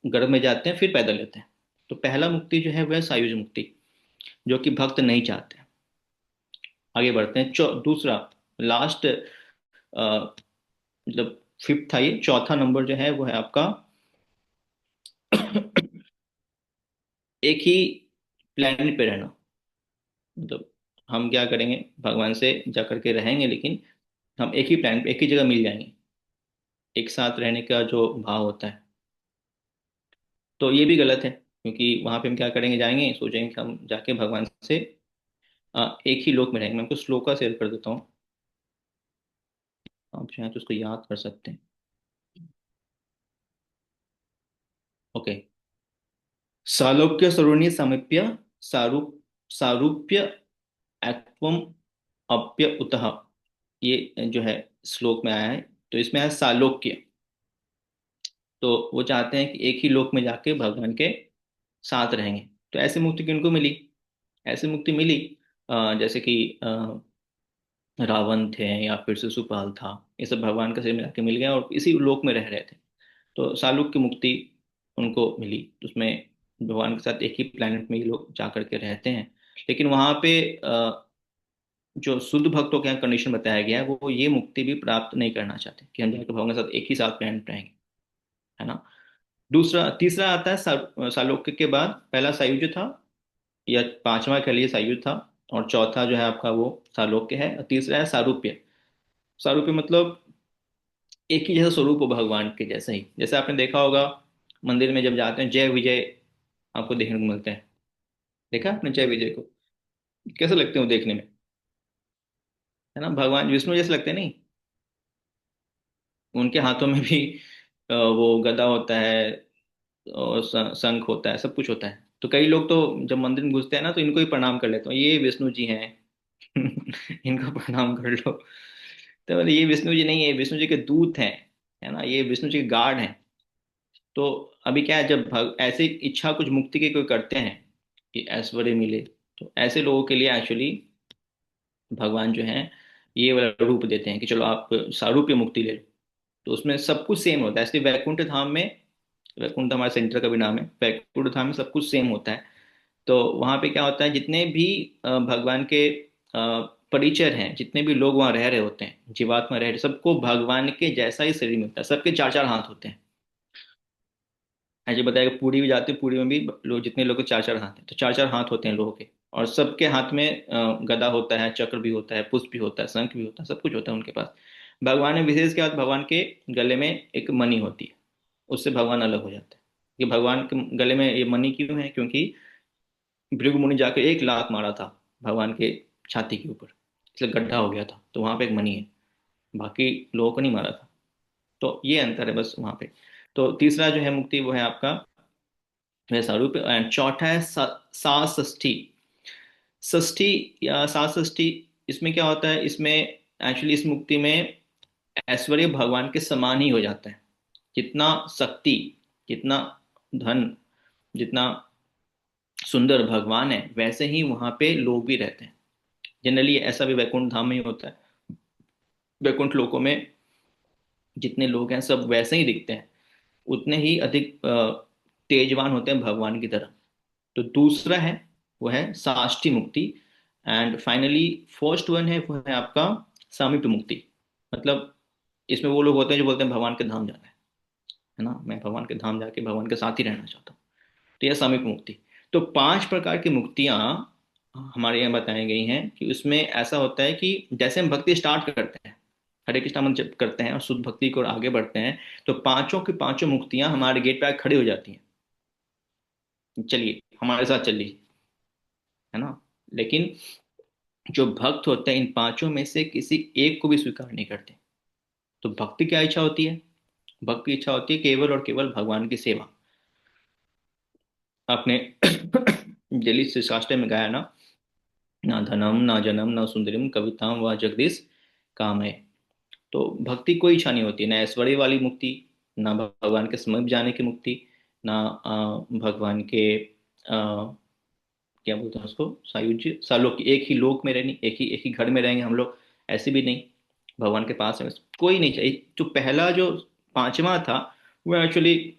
गर्भ में जाते हैं, फिर पैदा लेते हैं। तो पहला मुक्ति जो है वह सायुज मुक्ति, जो कि भक्त नहीं चाहते। आगे बढ़ते हैं। दूसरा लास्ट, मतलब फिफ्थ था ये, चौथा नंबर जो है वो है आपका एक ही प्लेनेट पे रहना। मतलब हम क्या करेंगे, भगवान से जा करके रहेंगे, लेकिन हम एक ही प्लेनेट पे, एक ही जगह मिल जाएंगे, एक साथ रहने का जो भाव होता है। तो ये भी गलत है, क्योंकि वहां पे हम क्या करेंगे, जाएंगे सोचेंगे कि हम जाके भगवान से एक ही लोक में रहेंगे। मैं आपको श्लोका शेयर कर देता हूँ, आप चाहें तो उसको याद कर सकते हैं। ओके। सालोक्य सरुणि समीप्य सारूप्य एक्वम अप्य उतः, ये जो है श्लोक में आया है। तो इसमें है सालोक्य। तो वो चाहते हैं कि एक ही लोक में जाके भगवान के साथ रहेंगे। तो ऐसी मुक्ति किनको मिली, ऐसी मुक्ति मिली जैसे कि रावण थे, या फिर शिशुपाल था, ये सब भगवान का शरीर में जाके मिल गया और इसी लोक में रह रहे थे। तो सालोक की मुक्ति उनको मिली। तो उसमें भगवान के साथ एक ही प्लेनेट में ये लोग जा करके रहते हैं। लेकिन वहां पे जो शुद्ध भक्तों के यहाँ कंडीशन बताया गया है, वो ये मुक्ति भी प्राप्त नहीं करना चाहते कि हम जाकर भगवान के साथ एक ही साथ प्लेनेट रहेंगे, है ना। दूसरा तीसरा आता है सालोक्य के बाद। पहला सायुज्य था, या पांचवा के लिए सायुज्य था, और चौथा जो है आपका वो सालोक्य है, और तीसरा है सारूप्य। सारूप्य मतलब एक ही जैसा स्वरूप हो भगवान के जैसा ही। जैसे आपने देखा होगा मंदिर में जब जाते हैं, जय विजय आपको देखने को मिलते हैं। देखा आपने जय विजय को, कैसे लगते हैं वो देखने में, है ना। भगवान विष्णु जैसे लगते हैं नहीं, उनके हाथों में भी वो गदा होता है, और शंख होता है, सब कुछ होता है। तो कई लोग तो जब मंदिर में घुसते हैं ना, तो इनको ही प्रणाम कर लेते हैं, ये विष्णु जी हैं। इनको प्रणाम कर लो। तो बोले ये विष्णु जी नहीं है, विष्णु जी के दूत हैं, है ना, ये विष्णु जी के गार्ड हैं। तो अभी क्या है, जब ऐसे इच्छा कुछ मुक्ति के कोई करते हैं कि ऐश्वर्य मिले, तो ऐसे लोगों के लिए एक्चुअली भगवान जो है ये वाला रूप देते हैं कि चलो आप सारूप्य मुक्ति ले लो। तो उसमें सब कुछ सेम होता है, इसलिए वैकुंठ धाम में, वैकुंठ हमारे सेंटर का भी नाम है, वैकुंठ धाम में सब कुछ सेम होता है। तो वहां पे क्या होता है, जितने भी भगवान के परिचर हैं, जितने भी लोग वहां रह रहे होते हैं, जीवात्मा रह रहे, सबको भगवान के जैसा ही शरीर मिलता है, सबके चार चार हाथ होते हैं। ऐसे बताया कि पुरी भी जाते हैं, पुरी में भी लोग, जितने लोग के चार चार हाथ हैं, तो चार चार हाथ होते हैं लोगों के, और सबके हाथ में गदा होता है, चक्र भी होता है, पुष्प भी होता है, शंख भी होता है, सब कुछ होता है उनके पास। भगवान में विशेष क्या होता है, भगवान के गले में एक मणि होती है, उससे भगवान अलग हो जाते हैं। ये भगवान के गले में ये मणि क्यों है, क्योंकि भृगु मुनि जाकर एक लात मारा था भगवान के छाती के ऊपर, इसलिए गड्ढा हो गया था, तो वहां पे एक मणि है, बाकी लोगों को नहीं मारा था। तो ये अंतर है बस वहां पे। तो तीसरा जो है मुक्ति वो है आपका वैसा रूप, एंड चौथा है साष्ठी। षष्ठी या साष्ठी, इसमें क्या होता है, इसमें एक्चुअली इस मुक्ति में ऐश्वर्य भगवान के समान ही हो जाता है। जितना शक्ति, जितना धन, जितना सुंदर भगवान है, वैसे ही वहां पे लोग भी रहते हैं। जनरली ऐसा भी वैकुंठ धाम में ही होता है। वैकुंठ लोकों में जितने लोग हैं सब वैसे ही दिखते हैं, उतने ही अधिक तेजवान होते हैं भगवान की तरह। तो दूसरा है वो है साष्टी मुक्ति। एंड फाइनली फर्स्ट वन है वो है आपका सामीप्य मुक्ति। मतलब इसमें वो लोग होते हैं जो बोलते हैं भगवान के धाम जाना है ना, मैं भगवान के धाम जाके भगवान के साथ ही रहना चाहता हूँ। तो यह सामीप्य मुक्ति। तो 5 प्रकार की मुक्तियां हमारे यहाँ बताई गई हैं कि उसमें ऐसा होता है कि जैसे हम भक्ति स्टार्ट करते हैं, हरे कृष्णा मंत्र जप करते हैं और शुद्ध भक्ति को आगे बढ़ते हैं, तो पांचों की पांचों मुक्तियां हमारे गेट पे आके खड़ी हो जाती हैं, चलिए हमारे साथ चलिए, है ना। लेकिन जो भक्त होते हैं इन पांचों में से किसी एक को भी स्वीकार नहीं करते। तो भक्ति क्या इच्छा होती है, भक्त की इच्छा होती है केवल और केवल भगवान की सेवा। आपने दिल्ली से शास्त्र में गाया ना, ना धनम ना जनम ना सुंदरिम कविताम व जगदीश काम है। तो भक्ति कोई इच्छा नहीं होती, ना ऐश्वर्य वाली मुक्ति, ना भगवान के समीप जाने की मुक्ति, ना भगवान के क्या बोलते हैं उसको, सायुज्य, सालोक, एक ही लोक में रहनी, एक ही घर में रहेंगे हम लोग, ऐसे भी नहीं। भगवान के पास है कोई नहीं चाहिए। जो पहला जो पांचवा था वो एक्चुअली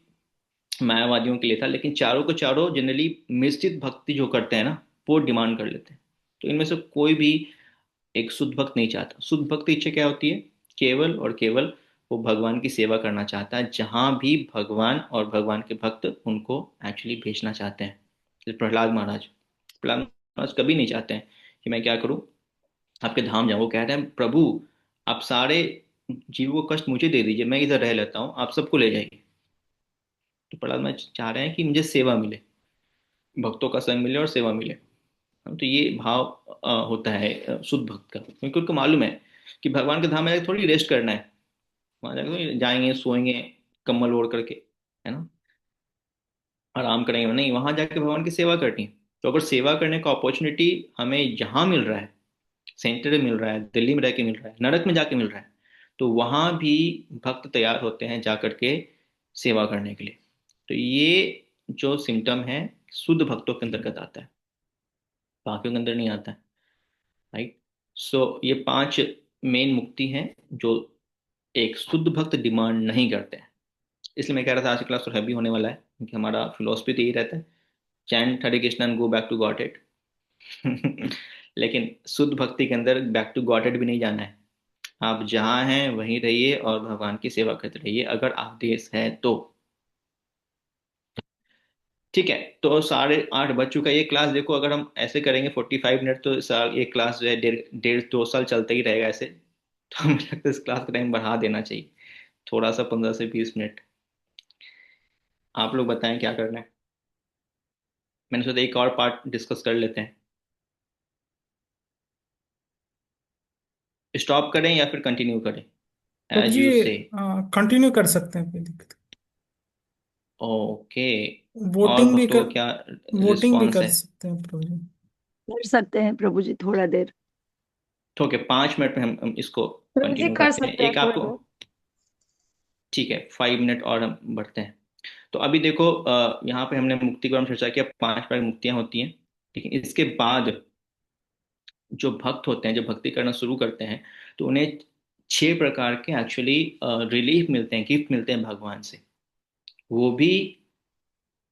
मायावादियों के लिए था, लेकिन चारों को चारों जनरली मिश्रित भक्ति जो करते हैं ना, वो डिमांड कर लेते हैं। तो इनमें से कोई भी एक शुद्ध भक्त नहीं चाहता। शुद्ध भक्त की इच्छा क्या होती है, केवल और केवल वो भगवान की सेवा करना चाहता है, जहां भी भगवान और भगवान के भक्त उनको एक्चुअली भेजना चाहते हैं। जैसे प्रहलाद महाराज, प्रहलाद महाराज कभी नहीं चाहते हैं कि मैं क्या करूं, आपके धाम जाऊं। वो कह रहे हैं प्रभु आप सारे जीवों को कष्ट मुझे दे दीजिए, मैं इधर रह लेता हूँ, आप सबको ले जाइए। तो प्रहलाद महाराज चाह रहे हैं कि मुझे सेवा मिले, भक्तों का संग मिले और सेवा मिले। तो ये भाव होता है शुद्ध भक्त का, क्योंकि उनको मालूम है कि भगवान के धाम में थोड़ी रेस्ट करना है, वहां जाकर जाएंगे सोएंगे कम्बल ओढ़ करके, है ना, आराम करेंगे नहीं, वहां जाके भगवान की सेवा करनी है। तो अगर सेवा करने का अपॉर्चुनिटी हमें यहाँ मिल रहा है, सेंटर में मिल रहा है, दिल्ली में रह के मिल रहा है, नरक में जाके मिल रहा है, तो वहां भी भक्त तैयार होते हैं जा करके सेवा करने के लिए। तो ये जो सिम्टम है शुद्ध भक्तों के अंतर्गत आता है, बाकियों के अंदर नहीं आता है। राइट। सो ये 5 मेन मुक्ति हैं जो एक शुद्ध भक्त डिमांड नहीं करते हैं। इसलिए मैं कह रहा था आज की क्लास तो हैवी होने वाला है, क्योंकि हमारा फिलोसफी तो यही रहता है, chant Hare Krishna and go back to God it. लेकिन शुद्ध भक्ति के अंदर बैक टू गॉड इट भी नहीं जाना है। आप जहां हैं वहीं रहिए और भगवान की सेवा करते रहिए, अगर आप देश है तो। ठीक है, तो 8:30 बज चुका है। ये क्लास देखो, अगर हम ऐसे करेंगे 45 मिनट, तो साल ये क्लास जो है 1.5 2 साल चलता ही रहेगा ऐसे। तो हमें लगता है इस क्लास का टाइम बढ़ा देना चाहिए थोड़ा सा, 15 से 20 मिनट। आप लोग बताएं क्या करना है। मैंने सोचा एक और पार्ट डिस्कस कर लेते हैं। स्टॉप करें या फिर कंटिन्यू करें, प्रभु एज जी यू से। कंटिन्यू कर सकते हैं, कोई दिक्कत ओके। और वोटिंग भी भक्तों कर का क्या वोटिंग भी रिस्पॉन्स कर है? सकते हैं प्रभु जी। कर सकते हैं प्रभु जी थोड़ा देर। तो ओके, 5 मिनट में हम इसको प्रभु जी कंटिन्यू कर करते हैं। सकते हैं एक थोड़ा आपको, देर। ठीक है, 5 मिनट और हम बढ़ते हैं। तो अभी देखो यहाँ पे हमने मुक्ति को हम चर्चा किया, 5 प्रकार की मुक्तियां होती हैं। लेकिन इसके बाद जो भक्त होते हैं, जब भक्ति करना शुरू करते हैं, तो उन्हें 6 प्रकार के एक्चुअली रिलीफ मिलते हैं, गिफ्ट मिलते हैं भगवान से। वो भी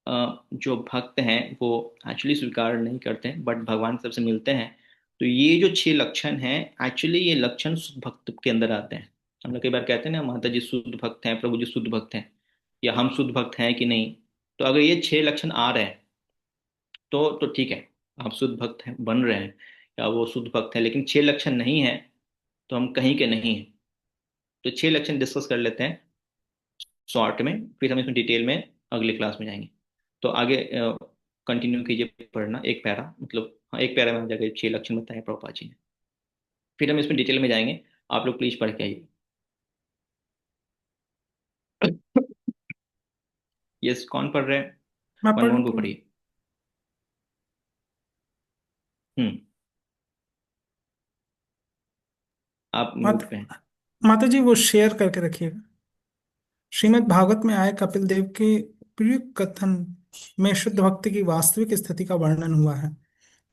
जो भक्त हैं वो एक्चुअली स्वीकार नहीं करते हैं, बट भगवान की तरफ से मिलते हैं। तो ये जो 6 लक्षण हैं, एक्चुअली ये लक्षण शुद्ध भक्त के अंदर आते हैं। हम लोग कई बार कहते हैं ना, माता जी शुद्ध भक्त हैं, प्रभु जी शुद्ध भक्त हैं, या हम शुद्ध भक्त हैं कि नहीं। तो अगर ये 6 लक्षण आ रहे हैं तो ठीक है, आप शुद्ध भक्त हैं, बन रहे हैं, या वो शुद्ध भक्त है। लेकिन 6 लक्षण नहीं है तो हम कहीं के नहीं हैं। तो 6 लक्षण डिस्कस कर लेते हैं शॉर्ट में, फिर हम इसमें डिटेल में अगली क्लास में जाएंगे। तो आगे कंटिन्यू कीजिए पढ़ना, एक पैरा, मतलब हाँ, एक पैरा में आ जाएगा, 6 लक्षण बताए प्रभुपाद जी ने। फिर हम इसमें डिटेल में जाएंगे, आप लोग प्लीज पढ़ के आइए। यस, कौन पढ़ रहे हैं? मैं पढ़ मनमोहन को लूँ? पढ़िए। हम्म। आप म्यूट पे हैं। माता जी वो शेयर करके रखिएगा। श्रीमद् भागवत में आए कपिल देव के उपयुक्त कथन में शुद्ध भक्ति की वास्तविक स्थिति का वर्णन हुआ है,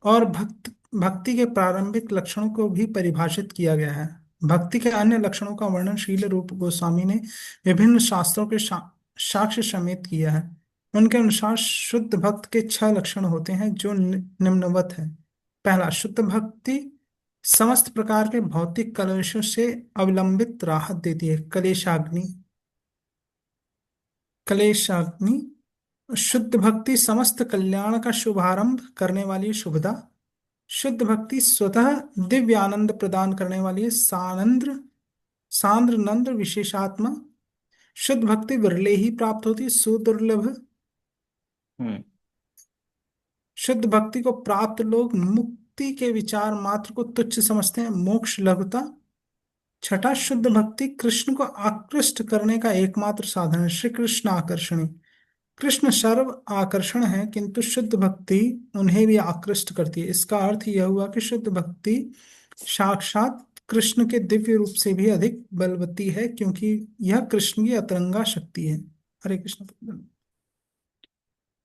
और भक्ति के प्रारंभिक लक्षणों को भी परिभाषित किया गया है। भक्ति के अन्य लक्षणों का वर्णन शील रूप गोस्वामी ने विभिन्न शास्त्रों के साक्ष्य समेत किया है। उनके अनुसार शुद्ध भक्त के 6 लक्षण होते हैं, जो निम्नवत है। पहला, शुद्ध भक्ति समस्त प्रकार के भौतिक कलेशों से अवलंबित राहत देती है। कलेशाग्नि। शुद्ध भक्ति समस्त कल्याण का शुभारंभ करने वाली शुभदा। शुद्ध भक्ति स्वतः दिव्य आनंद प्रदान करने वाली है। सांद्र नंद विशेषात्मा। शुद्ध भक्ति विरले ही प्राप्त होती है, सुदुर्लभ। हम्म। शुद्ध भक्ति को प्राप्त लोग मुक्ति के विचार मात्र को तुच्छ समझते हैं। मोक्ष लघुता। छठा, शुद्ध भक्ति कृष्ण को आकृष्ट करने का एकमात्र साधन है। श्री कृष्ण आकर्षणी। कृष्ण सर्व आकर्षण है, किंतु शुद्ध भक्ति उन्हें भी आकृष्ट करती है। इसका अर्थ यह हुआ कि शुद्ध भक्ति साक्षात कृष्ण के दिव्य रूप से भी अधिक बलवती है, क्योंकि यह कृष्ण की अतरंगा शक्ति है। हरे कृष्ण।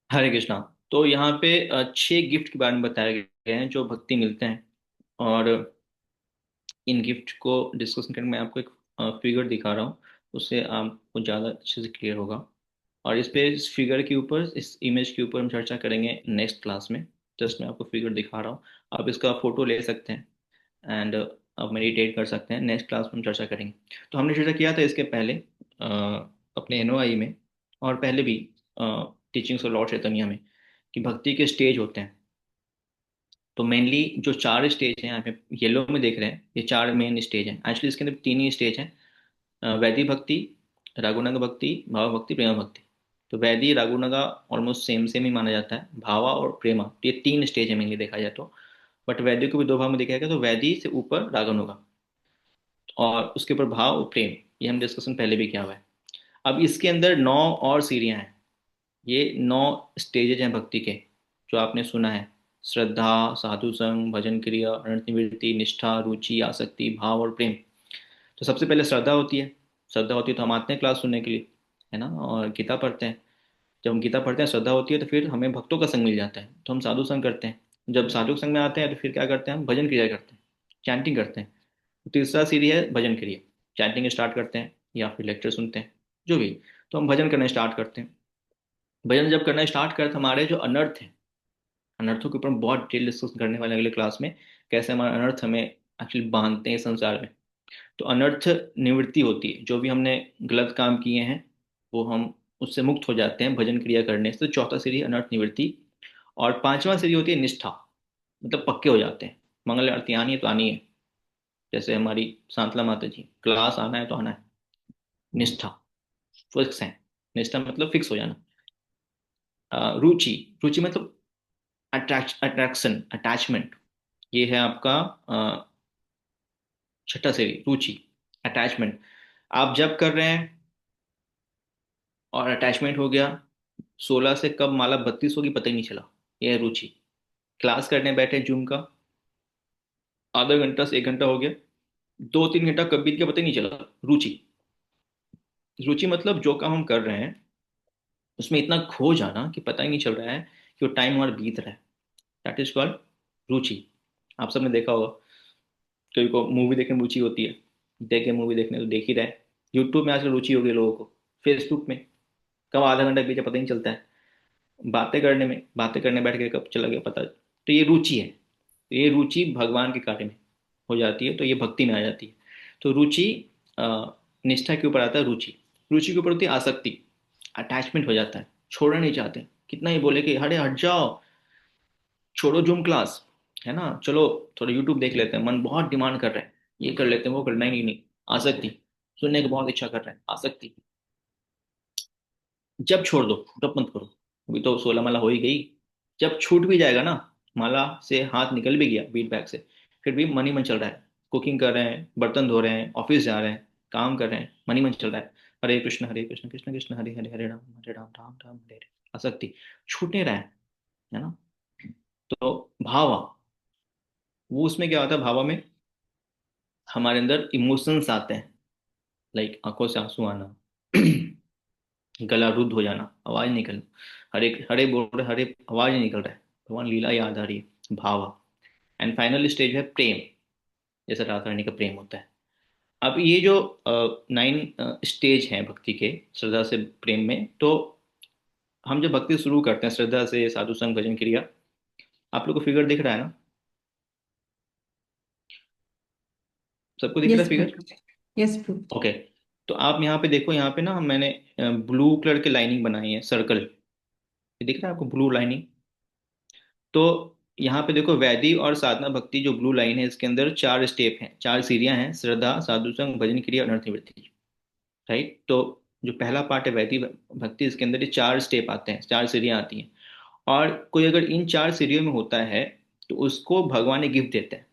हरे कृष्णा। तो यहाँ पे 6 गिफ्ट के बारे में बताए गए हैं जो भक्ति मिलते हैं। और इन गिफ्ट को डिस्कशन करने में आपको एक फिगर दिखा रहा हूँ, उससे आपको ज़्यादा अच्छे से क्लियर होगा। और इस फिगर के ऊपर, इस इमेज के ऊपर हम चर्चा करेंगे नेक्स्ट क्लास में। जस्ट मैं आपको फिगर दिखा रहा हूँ, आप इसका फोटो ले सकते हैं एंड आप मेडिटेट कर सकते हैं। नेक्स्ट क्लास में हम चर्चा करेंगे। तो हमने चर्चा किया था इसके पहले अपने एनओआई में, और पहले भी टीचिंग्स ऑफ लॉर्ड चैतन्य में, कि भक्ति के स्टेज होते हैं। तो मेनली जो 4 स्टेज हैं, यहाँ पे येलो में देख रहे हैं, ये 4 मेन स्टेज हैं। एक्चुअली इसके अंदर 3 ही स्टेज हैं, वैदिक भक्ति, रघुनंग भक्ति, भाव भक्ति, प्रेमा भक्ति। तो वैदिक रघुनगा ऑलमोस्ट सेम सेम ही माना जाता है, भावा और प्रेमा, तो ये 3 स्टेज है मेनली देखा जाए तो। बट वैदिक को भी 2 भाग में देखा जाएगा, तो वैदिक से ऊपर रागनुगा, और उसके ऊपर भाव और प्रेम। ये हम डिस्कशन पहले भी किया हुआ है। अब इसके अंदर 9 और सीढ़ियां हैं। ये 9 स्टेजेज हैं भक्ति के, जो आपने सुना है: श्रद्धा, साधु संग, भजन क्रिया, अनंत निवृत्ति, निष्ठा, रुचि, आसक्ति, भाव और प्रेम। तो सबसे पहले श्रद्धा होती है। श्रद्धा होती है तो हम आते हैं क्लास सुनने के लिए, है ना, और गीता पढ़ते हैं। जब हम गीता पढ़ते हैं, श्रद्धा होती है, तो फिर हमें भक्तों का संग मिल जाता है, तो हम साधु संग करते हैं। जब साधु संग में आते हैं तो फिर क्या करते हैं, हम भजन क्रिया करते हैं, चैंटिंग करते हैं। तीसरा सीढ़ी है भजन क्रिया। चैंटिंग स्टार्ट करते हैं या फिर लेक्चर सुनते हैं, जो भी। तो हम भजन करना स्टार्ट करते हैं। भजन जब करना स्टार्ट करते, हमारे जो अनर्थ हैं, अनर्थों के ऊपर हम बहुत डिटेल डिस्कस करने वाले हैं अगले क्लास में, कैसे हमारे अनर्थ हमें एक्चुअली बांधते हैं संसार में। तो अनर्थ निवृत्ति होती है, जो भी हमने गलत काम किए हैं वो हम उससे मुक्त हो जाते हैं भजन क्रिया करने से। तो चौथा सीढ़ी अनर्थ निवृत्ति। और पांचवा सीढ़ी होती है निष्ठा, मतलब पक्के हो जाते हैं। मंगल आरती आनी है तो आनी है, जैसे हमारी सांतला माता जी, क्लास आना है तो आना है। निष्ठा, फिक्स है। निष्ठा मतलब फिक्स हो जाना। रुचि, रुचि मतलब अट्रैक्शन, अटैचमेंट। ये है आपका छठा सीढ़ी, रुचि, अटैचमेंट। आप जब कर रहे हैं और अटैचमेंट हो गया, 16 से कब माला 32 होगी पता ही नहीं चला, ये है रुचि। क्लास करने बैठे जूम का, आधा घंटा से 1 घंटा हो गया, 2-3 घंटा कब बीत गया पता ही नहीं चला, रुचि। रुचि मतलब जो काम हम कर रहे हैं उसमें इतना खो जाना कि पता ही नहीं चल रहा है कि वो टाइम हमारा बीत रहा है। दैट इज कॉल्ड रुचि। आप सबने देखा होगा, कभी को मूवी देखने में रुचि होती है, देखे मूवी देखने तो देख ही रहे। यूट्यूब में आजकल रुचि हो गई लोगों को, फेसबुक में कब आधा घंटा बीते पता ही नहीं चलता है, बातें करने में, बातें करने बैठ के कब चला गया पता। तो ये रुचि है, तो ये रुचि भगवान के कार्य में हो जाती है, तो ये भक्ति में आ जाती है। तो रुचि अ, निष्ठा के ऊपर आता है रुचि, रुचि के ऊपर होती है आसक्ति, अटैचमेंट हो जाता है, छोड़ना नहीं चाहते, कितना ही बोले कि अरे हट जाओ, छोड़ो जूम क्लास, है ना, चलो थोड़ा यूट्यूब देख लेते हैं, मन बहुत डिमांड कर रहा है, ये कर लेते हैं वो कर, नहीं नहीं नहीं, आसक्ति, सुनने की बहुत इच्छा कर रहा है, आसक्ति। जब छोड़ दो, जब मत करो, अभी तो 16 माला हो ही गई, जब छूट भी जाएगा ना, माला से हाथ निकल भी गया बीट बैग से, फिर भी मन ही मन चल रहा है, कुकिंग कर रहे हैं, बर्तन धो रहे हैं, ऑफिस जा रहे हैं, काम कर रहे हैं, मन ही मन चल रहा है, हरे कृष्ण कृष्ण कृष्ण हरे हरे, हरे राम राम राम हरे हरे, आसक्ति, छूट नहीं रहा है ना। तो भावा, वो उसमें क्या होता है, भावा में हमारे अंदर इमोशंस आते हैं, लाइक आंखों से आंसू आना, गला रुद्ध हो जाना, आवाज निकलना, हरे हरे बोल रहे, हरे आवाज नहीं निकल रहा है, भगवान लीला याद आ रही है, भावा। एंड फाइनल स्टेज है प्रेम, जैसे राधा रानी का प्रेम होता है। अब ये जो 9 स्टेज हैं भक्ति के, श्रद्धा से प्रेम में, तो हम जब भक्ति शुरू करते हैं श्रद्धा से साधु संग भजन क्रिया, आप लोग को फिगर दिख रहा है ना, सबको दिख रहा है Yes, figure? Prabhu. Yes, Prabhu. Okay. तो आप यहाँ पे देखो, यहाँ पे ना मैंने ब्लू कलर की लाइनिंग बनाई है, सर्कल, ये दिख रहा है आपको ब्लू लाइनिंग? तो यहाँ पे देखो, वैदिक और साधना भक्ति जो ब्लू लाइन है, इसके अंदर 4 स्टेप हैं, 4 सीढ़ियां हैं, श्रद्धा साधु संग भजन क्रिया अनर्थ निवृत्ति, राइट। तो जो पहला पार्ट है वैदिक भक्ति, इसके अंदर ये 4 स्टेप आते हैं, 4 सीढ़ियां आती हैं। और कोई अगर इन 4 सीढ़ियों में होता है तो उसको भगवान ने गिफ्ट देते हैं।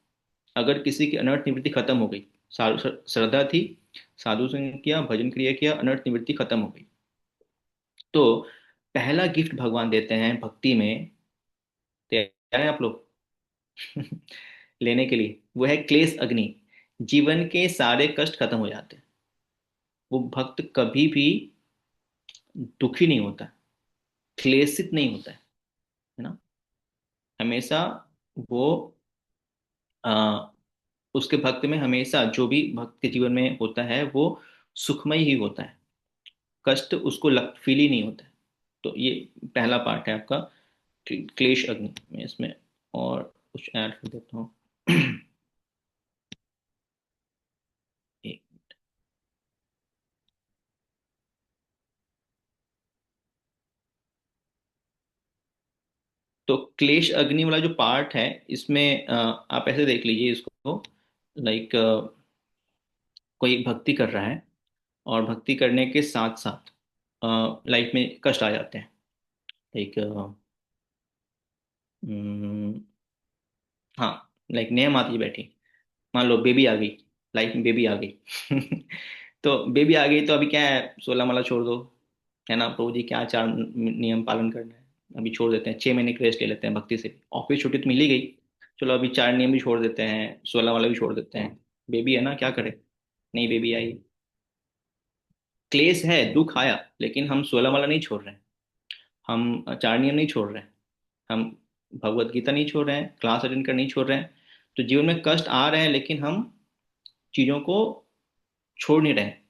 अगर किसी की अनर्थ निवृत्ति खत्म हो गई, श्रद्धा थी, साधु संग किया, भजन क्रिया किया, अनर्थ निवृत्ति खत्म हो गई, तो पहला गिफ्ट भगवान देते हैं भक्ति में, तैयार हैं आप लोग लेने के लिए? वो है क्लेश अग्नि। जीवन के सारे कष्ट खत्म हो जाते हैं, वो भक्त कभी भी दुखी नहीं होता, क्लेशित नहीं होता है ना, हमेशा वो आ, उसके भक्त में हमेशा जो भी भक्त के जीवन में होता है वो सुखमय ही होता है, कष्ट उसको फील ही नहीं होता है। तो ये पहला पार्ट है आपका क्लेश अग्नि में। इसमें और कुछ ऐड कर देता हूँ एक, तो क्लेश अग्नि वाला जो पार्ट है, इसमें आप ऐसे देख लीजिए इसको, लाइक कोई भक्ति कर रहा है, और भक्ति करने के साथ साथ लाइफ में कष्ट आ जाते हैं, लाइक हाँ, लाइक नया माता जी बैठी, मान लो बेबी आ गई, लाइफ में बेबी आ गई तो बेबी आ गई तो अभी क्या है, 16 माला छोड़ दो, है ना, प्रभु जी क्या 4 नियम पालन करना है, अभी छोड़ देते हैं, 6 महीने की रेस्ट ले लेते हैं भक्ति से, ऑफिस छुट्टी तो मिल ही गई, चलो अभी 4 नियम भी छोड़ देते हैं, 16 माला भी छोड़ देते हैं, बेबी है ना, क्या करे, नहीं बेबी आई, क्लेश है, दुख आया, लेकिन हम 16 माला नहीं छोड़ रहे हैं, हम 4 नियम नहीं छोड़ रहे हैं, हम भगवत गीता नहीं छोड़ रहे हैं, क्लास अटेंड कर नहीं छोड़ रहे हैं। तो जीवन में कष्ट आ रहे हैं लेकिन हम चीजों को छोड़ नहीं रहे हैं,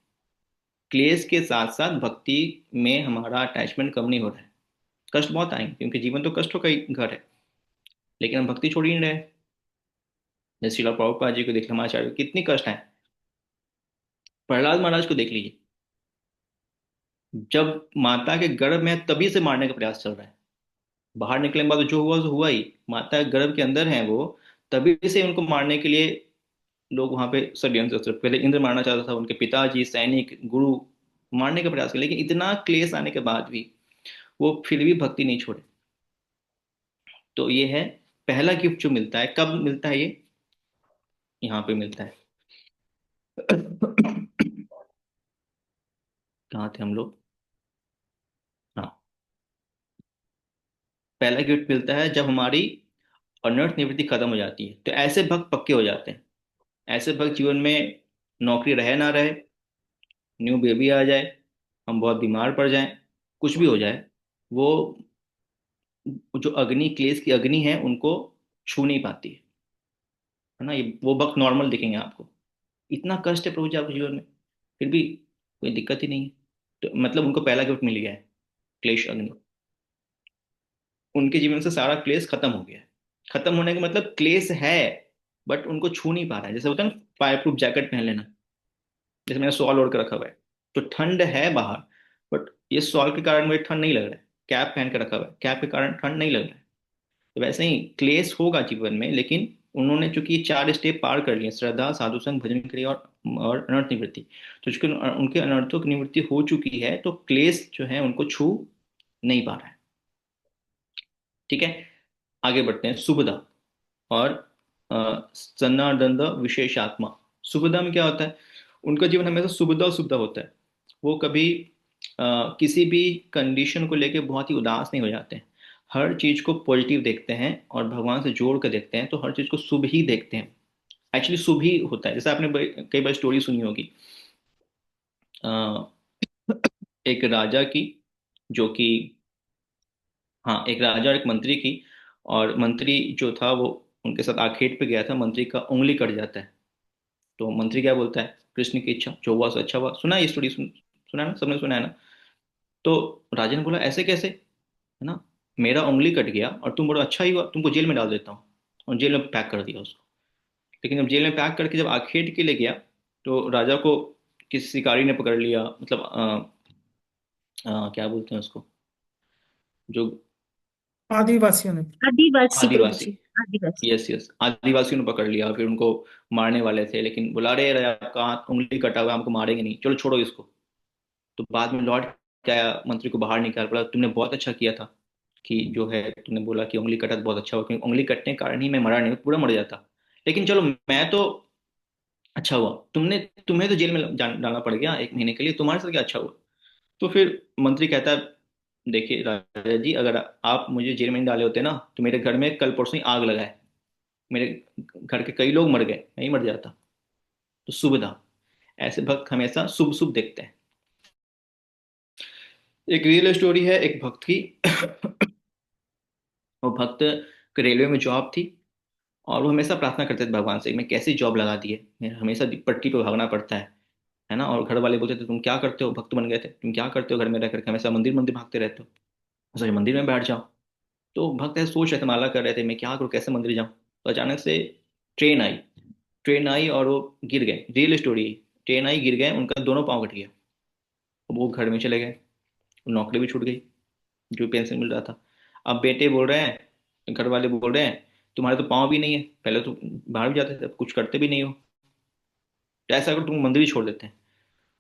क्लेश के साथ साथ भक्ति में हमारा अटैचमेंट कम नहीं हो रहा है। कष्ट बहुत आएंगे क्योंकि जीवन तो कष्टों का ही घर है, लेकिन हम भक्ति छोड़ ही नहीं रहे। जैसे श्रीला प्रभुपाद जी को देख लो, हमारे कितनी कष्ट आए, प्रहलाद महाराज को देख लीजिए, जब माता के गर्भ में है, तभी से मारने का प्रयास चल रहा है, बाहर निकलने के बाद तो जो हुआ सो हुआ ही, माता के गर्भ के अंदर है वो, तभी से उनको मारने के लिए लोग वहां पे षड्यंत्र रचे। पहले इंद्र मारना चाहता था, उनके पिताजी, सैनिक, गुरु मारने का प्रयास किया, लेकिन इतना क्लेश आने के बाद भी वो फिर भी भक्ति नहीं छोड़े। तो ये है पहला गिफ्ट जो मिलता है, कब मिलता है ये, यहाँ पे मिलता है कहाँ थे हम लोग, हाँ, पहला गिफ्ट मिलता है जब हमारी अनर्थ निवृत्ति खत्म हो जाती है, तो ऐसे भक्त पक्के हो जाते हैं। ऐसे भक्त जीवन में नौकरी रहे ना रहे, न्यू बेबी आ जाए, हम बहुत बीमार पड़ जाएं, कुछ भी हो जाए, वो जो अग्नि, क्लेश की अग्नि है, उनको छू नहीं पाती है, है ना, ये वो भक्त नॉर्मल दिखेंगे आपको। इतना कष्ट है प्रभु जी आपके जीवन में, फिर भी कोई दिक्कत ही नहीं है। तो मतलब उनको पहला गिफ्ट मिल गया है, क्लेश अग्नि। उनके जीवन से सारा क्लेश खत्म हो गया है। खत्म होने का मतलब क्लेश है, बट उनको छू नहीं पा रहा है। जैसे होता है ना फायर प्रूफ जैकेट पहन लेना, जैसे मैंने सॉल ओढ़ के रखा हुआ है, तो ठंड है बाहर, बट ये सॉल के कारण मुझे ठंड नहीं लग रहा है। कैप पहन के रखा हुआ है, कैप के कारण ठंड नहीं लग रहा है। तो वैसे ही क्लेश होगा जीवन में, लेकिन उन्होंने चूंकि ये 4 स्टेप पार कर लिए, श्रद्धा, साधु संग, भजन क्रिया और अनर्थ निवृत्ति, तो चूंकि उनके अनर्थों की निवृत्ति हो चुकी है, तो क्लेश जो है उनको छू नहीं पा रहा है। ठीक है, आगे बढ़ते हैं। सुबदा और सन्नादंद विशेषात्मा। सुबदा में क्या होता है? उनका जीवन हमेशा सुबदा सुबदा होता है। वो कभी किसी भी कंडीशन को लेके बहुत ही उदास नहीं हो जाते हैं। हर चीज को पॉजिटिव देखते हैं और भगवान से जोड़ कर देखते हैं, तो हर चीज को शुभ ही देखते हैं। एक्चुअली शुभ ही होता है। जैसे आपने कई बार स्टोरी सुनी होगी, अ, एक राजा की, जो कि, हाँ, एक राजा और एक मंत्री की। और मंत्री जो था वो उनके साथ आखेट पे गया था, मंत्री का उंगली कट जाता है। तो मंत्री क्या बोलता है? कृष्ण की इच्छा, जो हुआ सो अच्छा हुआ। सुना है ये स्टोरी? सुना है ना, सबने सुना है ना? तो राजा ने बोला ऐसे कैसे, है ना, मेरा उंगली कट गया और तुम बोलो अच्छा ही हुआ, तुमको जेल में डाल देता हूँ। और जेल में पैक कर दिया उसको। लेकिन जब जेल में पैक करके जब आखेट के लिए गया, तो राजा को किसी शिकारी ने पकड़ लिया, मतलब क्या बोलते हैं उसको, जो आदिवासियों ने। आदिवासी प्रभु आदिवासी, जी, आदिवासी। यस यस, आदिवासियों ने पकड़ लिया। फिर उनको मारने वाले थे, लेकिन बुला रहे राजा, आपका हाथ उंगली कटा हुआ है, हमको मारेंगे नहीं, चलो छोड़ो इसको। तो बाद में लौट के आया, मंत्री को बाहर निकाल, बोला तुमने बहुत अच्छा किया था कि जो है तुमने बोला कि उंगली कटा तो बहुत अच्छा हुआ, क्योंकि उंगली कटने के कारण ही मैं मरा नहीं, पूरा मर जाता। लेकिन चलो, मैं तो, अच्छा हुआ तुमने, तुम्हें तो जेल में डालना पड़ गया 1 महीने के लिए, तुम्हारे साथ क्या अच्छा हुआ? तो फिर मंत्री कहता है देखिए राजा जी, अगर आप मुझे जेल में नहीं डाले होते ना, तो मेरे घर में कल परसों ही आग लगा है, मेरे घर के कई लोग मर गए, मैं ही मर जाता। तो सुविधा, ऐसे भक्त हमेशा शुभ शुभ देखते हैं। एक रियल स्टोरी है एक भक्त की। वो भक्त को रेलवे में जॉब थी, और वो हमेशा प्रार्थना करते थे भगवान से, मैं कैसी जॉब लगा दी है, मैं हमेशा पट्टी पे भागना पड़ता है ना। और घर वाले बोलते थे तुम क्या करते हो, भक्त बन गए थे, तुम क्या करते हो घर में रह करके, हमेशा मंदिर मंदिर भागते रहते हो, सोचे मंदिर में बैठ जाओ। तो भक्त ऐसे सोच रहे थे, माला कर रहे थे, मैं क्या करूँ, कैसे मंदिर जाऊँ। तो अचानक से ट्रेन आई, ट्रेन आई और वो गिर गए, रियल स्टोरी। ट्रेन आई, गिर गए, उनका दोनों पाँव कट गया। अब वो घर में चले गए, नौकरी भी छूट गई, जो पेंशन मिल रहा था। अब बेटे बोल रहे हैं, घर वाले बोल रहे हैं तुम्हारे तो पाँव भी नहीं है, पहले तो बाहर भी जाते थे, अब कुछ करते भी नहीं हो, तो ऐसा करो तुम मंदिर ही छोड़ देते हैं।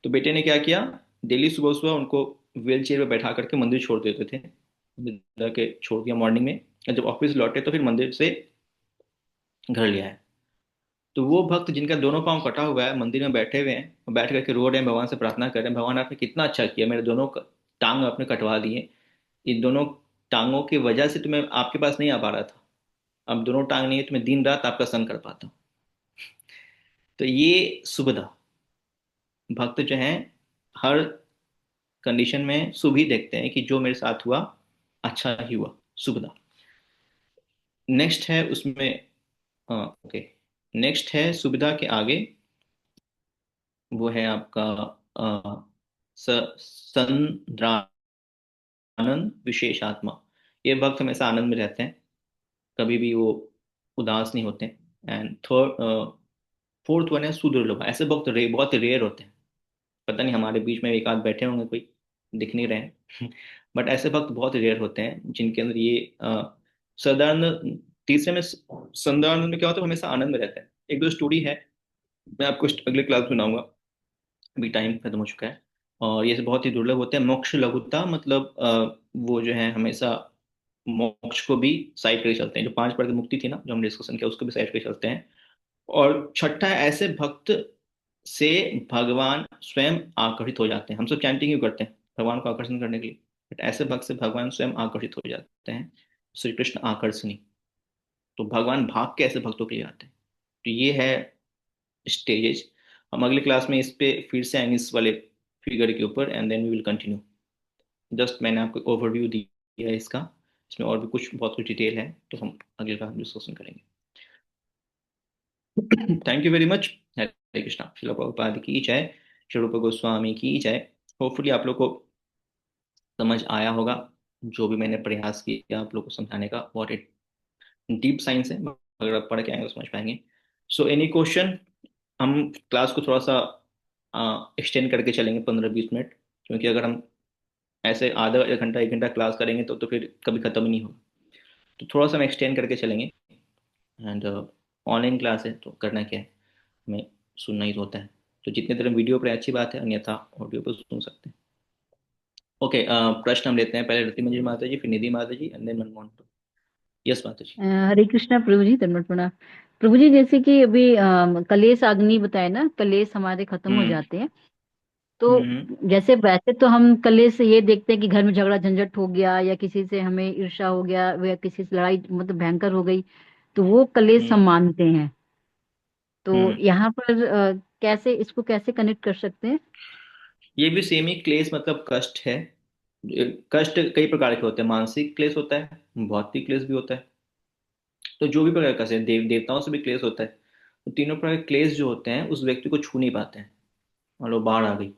तो बेटे ने क्या किया, डेली सुबह सुबह उनको व्हील चेयर पर बैठा करके मंदिर छोड़ देते थे, मंदिर जाके छोड़ दिया मॉर्निंग में, और जब ऑफिस लौटे तो फिर मंदिर से घर ले आए। तो वो भक्त जिनका दोनों पाँव कटा हुआ है, मंदिर में बैठे हुए हैं, और बैठ करके रो रहे हैं, भगवान से प्रार्थना कर रहे हैं, भगवान आपने कितना अच्छा किया, मेरे दोनों टांग आपने कटवा दिए, इन दोनों टांगों की वजह से तो मैं आपके पास नहीं आ पा रहा था, अब दोनों टांग नहीं है तो मैं दिन रात आपका संग कर पाता हूँ। तो ये सुविधा, भक्त जो है हर कंडीशन में शुभ ही देखते हैं कि जो मेरे साथ हुआ अच्छा ही हुआ, सुविधा। नेक्स्ट है उसमें, ओके, नेक्स्ट है सुविधा के आगे, वो है आपका संद्रानंद विशेष आत्मा। ये भक्त हमेशा आनंद में रहते हैं, कभी भी वो उदास नहीं होते। एंड थर्ड, फोर्थ वन है सुदुर्लभ। ऐसे भक्त बहुत रेयर होते हैं, पता नहीं हमारे बीच में एक आध बैठे होंगे, कोई दिख नहीं रहे हैं। बट ऐसे भक्त बहुत रेयर होते हैं जिनके अंदर ये सदानंद, तीसरे में संदानंद में क्या होता है, हमेशा आनंद में रहता है। एक दो स्टोरी है, मैं आपको अगले क्लास में सुनाऊंगा, अभी टाइम खत्म हो चुका है। और ये बहुत ही दुर्लभ होते हैं। मोक्ष लघुता मतलब वो जो है हमेशा मोक्ष को भी साइड करके चलते हैं, जो 5 प्रकार की मुक्ति थी ना जो हम डिस्कशन किया, उसको भी साइड करके चलते हैं। और छठा है, ऐसे भक्त से भगवान स्वयं आकर्षित हो जाते हैं। हम सब चैंटिंग क्यों करते हैं? भगवान को आकर्षण करने के लिए, बट ऐसे भक्त से भगवान स्वयं आकर्षित हो जाते हैं। श्री कृष्ण आकर्षणी, तो भगवान भाग के ऐसे भक्तों के लिए आते हैं। तो ये है स्टेजेस। हम अगली क्लास में इस पे फिर से आएंगे, इस वाले फिगर के ऊपर, and then we will continue. Just मैंने आपको ओवरव्यू दिया है इसका, इसमें और भी कुछ बहुत कुछ डिटेल है, तो हम अगली क्लास में डिस्कशन करेंगे। Thank you very much. Hare Krishna. Srila Prabhupada की जय। श्री रूप गोस्वामी की जय। होपफुली आप लोग को समझ आया होगा जो भी मैंने प्रयास किया आप लोग को समझाने का। बहुत डीप साइंस है, अगर आप पढ़ के आएंगे तो समझ पाएंगे। So any question? हम क्लास को थोड़ा सा एक्सटेंड करके चलेंगे 15-20 मिनट, क्योंकि अगर हम ऐसे आधा एक घंटा 1 घंटा क्लास करेंगे तो फिर कभी ख़त्म ही नहीं होगा। तो थोड़ा सा हम एक्सटेंड करके चलेंगे। एंड ऑनलाइन क्लास है तो करना क्या है, हमें सुनना ही तो होता है। तो जितने देर वीडियो पर अच्छी बात है, अन्यथा ऑडियो पर सुन सकते हैं। ओके, प्रश्न हम लेते हैं। पहले रति मंजरी माता जी, फिर निधि माता जी, एंड देन मनमोहन। यस माता जी। हरे कृष्णा प्रभु जी, दंडवत प्रणाम। प्रभु जी, जैसे कि अभी कलेश अग्नि बताए ना, कलेश हमारे खत्म हो हम्म जाते हैं। तो हम्म जैसे वैसे तो हम कलेश से ये देखते हैं कि घर में झगड़ा झंझट हो गया, या किसी से हमें ईर्ष्या हो गया, या किसी से लड़ाई मतलब भयंकर हो गई, तो वो कलेश हम हम्म मानते हैं। तो हम्म यहाँ पर कैसे इसको कैसे कनेक्ट कर सकते हैं? ये भी सेम ही क्लेश मतलब कष्ट है। कष्ट कई प्रकार के होते हैं। मानसिक क्लेश होता है, भौतिक क्लेश भी होता है। तो जो भी प्रकार का कष्ट है, देवताओं से भी क्लेश होता है। तो तीनों प्रकार के क्लेश जो होते हैं उस व्यक्ति को छू नहीं पाते हैं। मान लो बाढ़ आ गई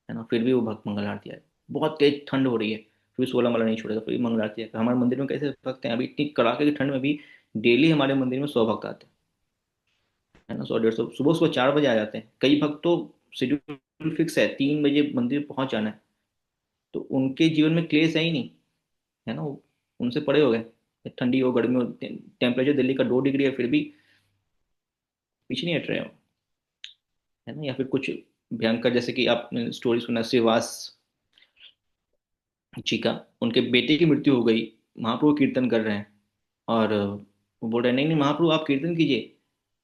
है ना, फिर भी वो भक्त मंगल आरती आए। बहुत तेज ठंड हो रही है, फिर भी 16 माला नहीं छोड़ेगा, फिर भी मंगल आरती आएगा। हमारे मंदिर में कैसे भक्त हैं, अभी इतनी कड़ाके की ठंड में भी डेली हमारे मंदिर में 100 भक्त आते हैं, है ना। 100-150 सुबह सुबह 4 बजे आ जाते हैं। कई भक्त तो शेड्यूल फिक्स है, 3 बजे मंदिर पहुंच जाना है। तो उनके जीवन में क्लेश है ही नहीं, है ना। वो उनसे परे हो गए। ठंडी हो गर्मी हो, टेम्परेचर दिल्ली का 2 डिग्री है, फिर भी पीछे नहीं हट रहे हो, है ना। या फिर कुछ भयंकर, जैसे कि आपने स्टोरी सुना श्रीवास जी का, उनके बेटे की मृत्यु हो गई। महाप्रभु कीर्तन कर रहे हैं और वो बोल रहे हैं, नहीं नहीं महाप्रभु आप कीर्तन कीजिए,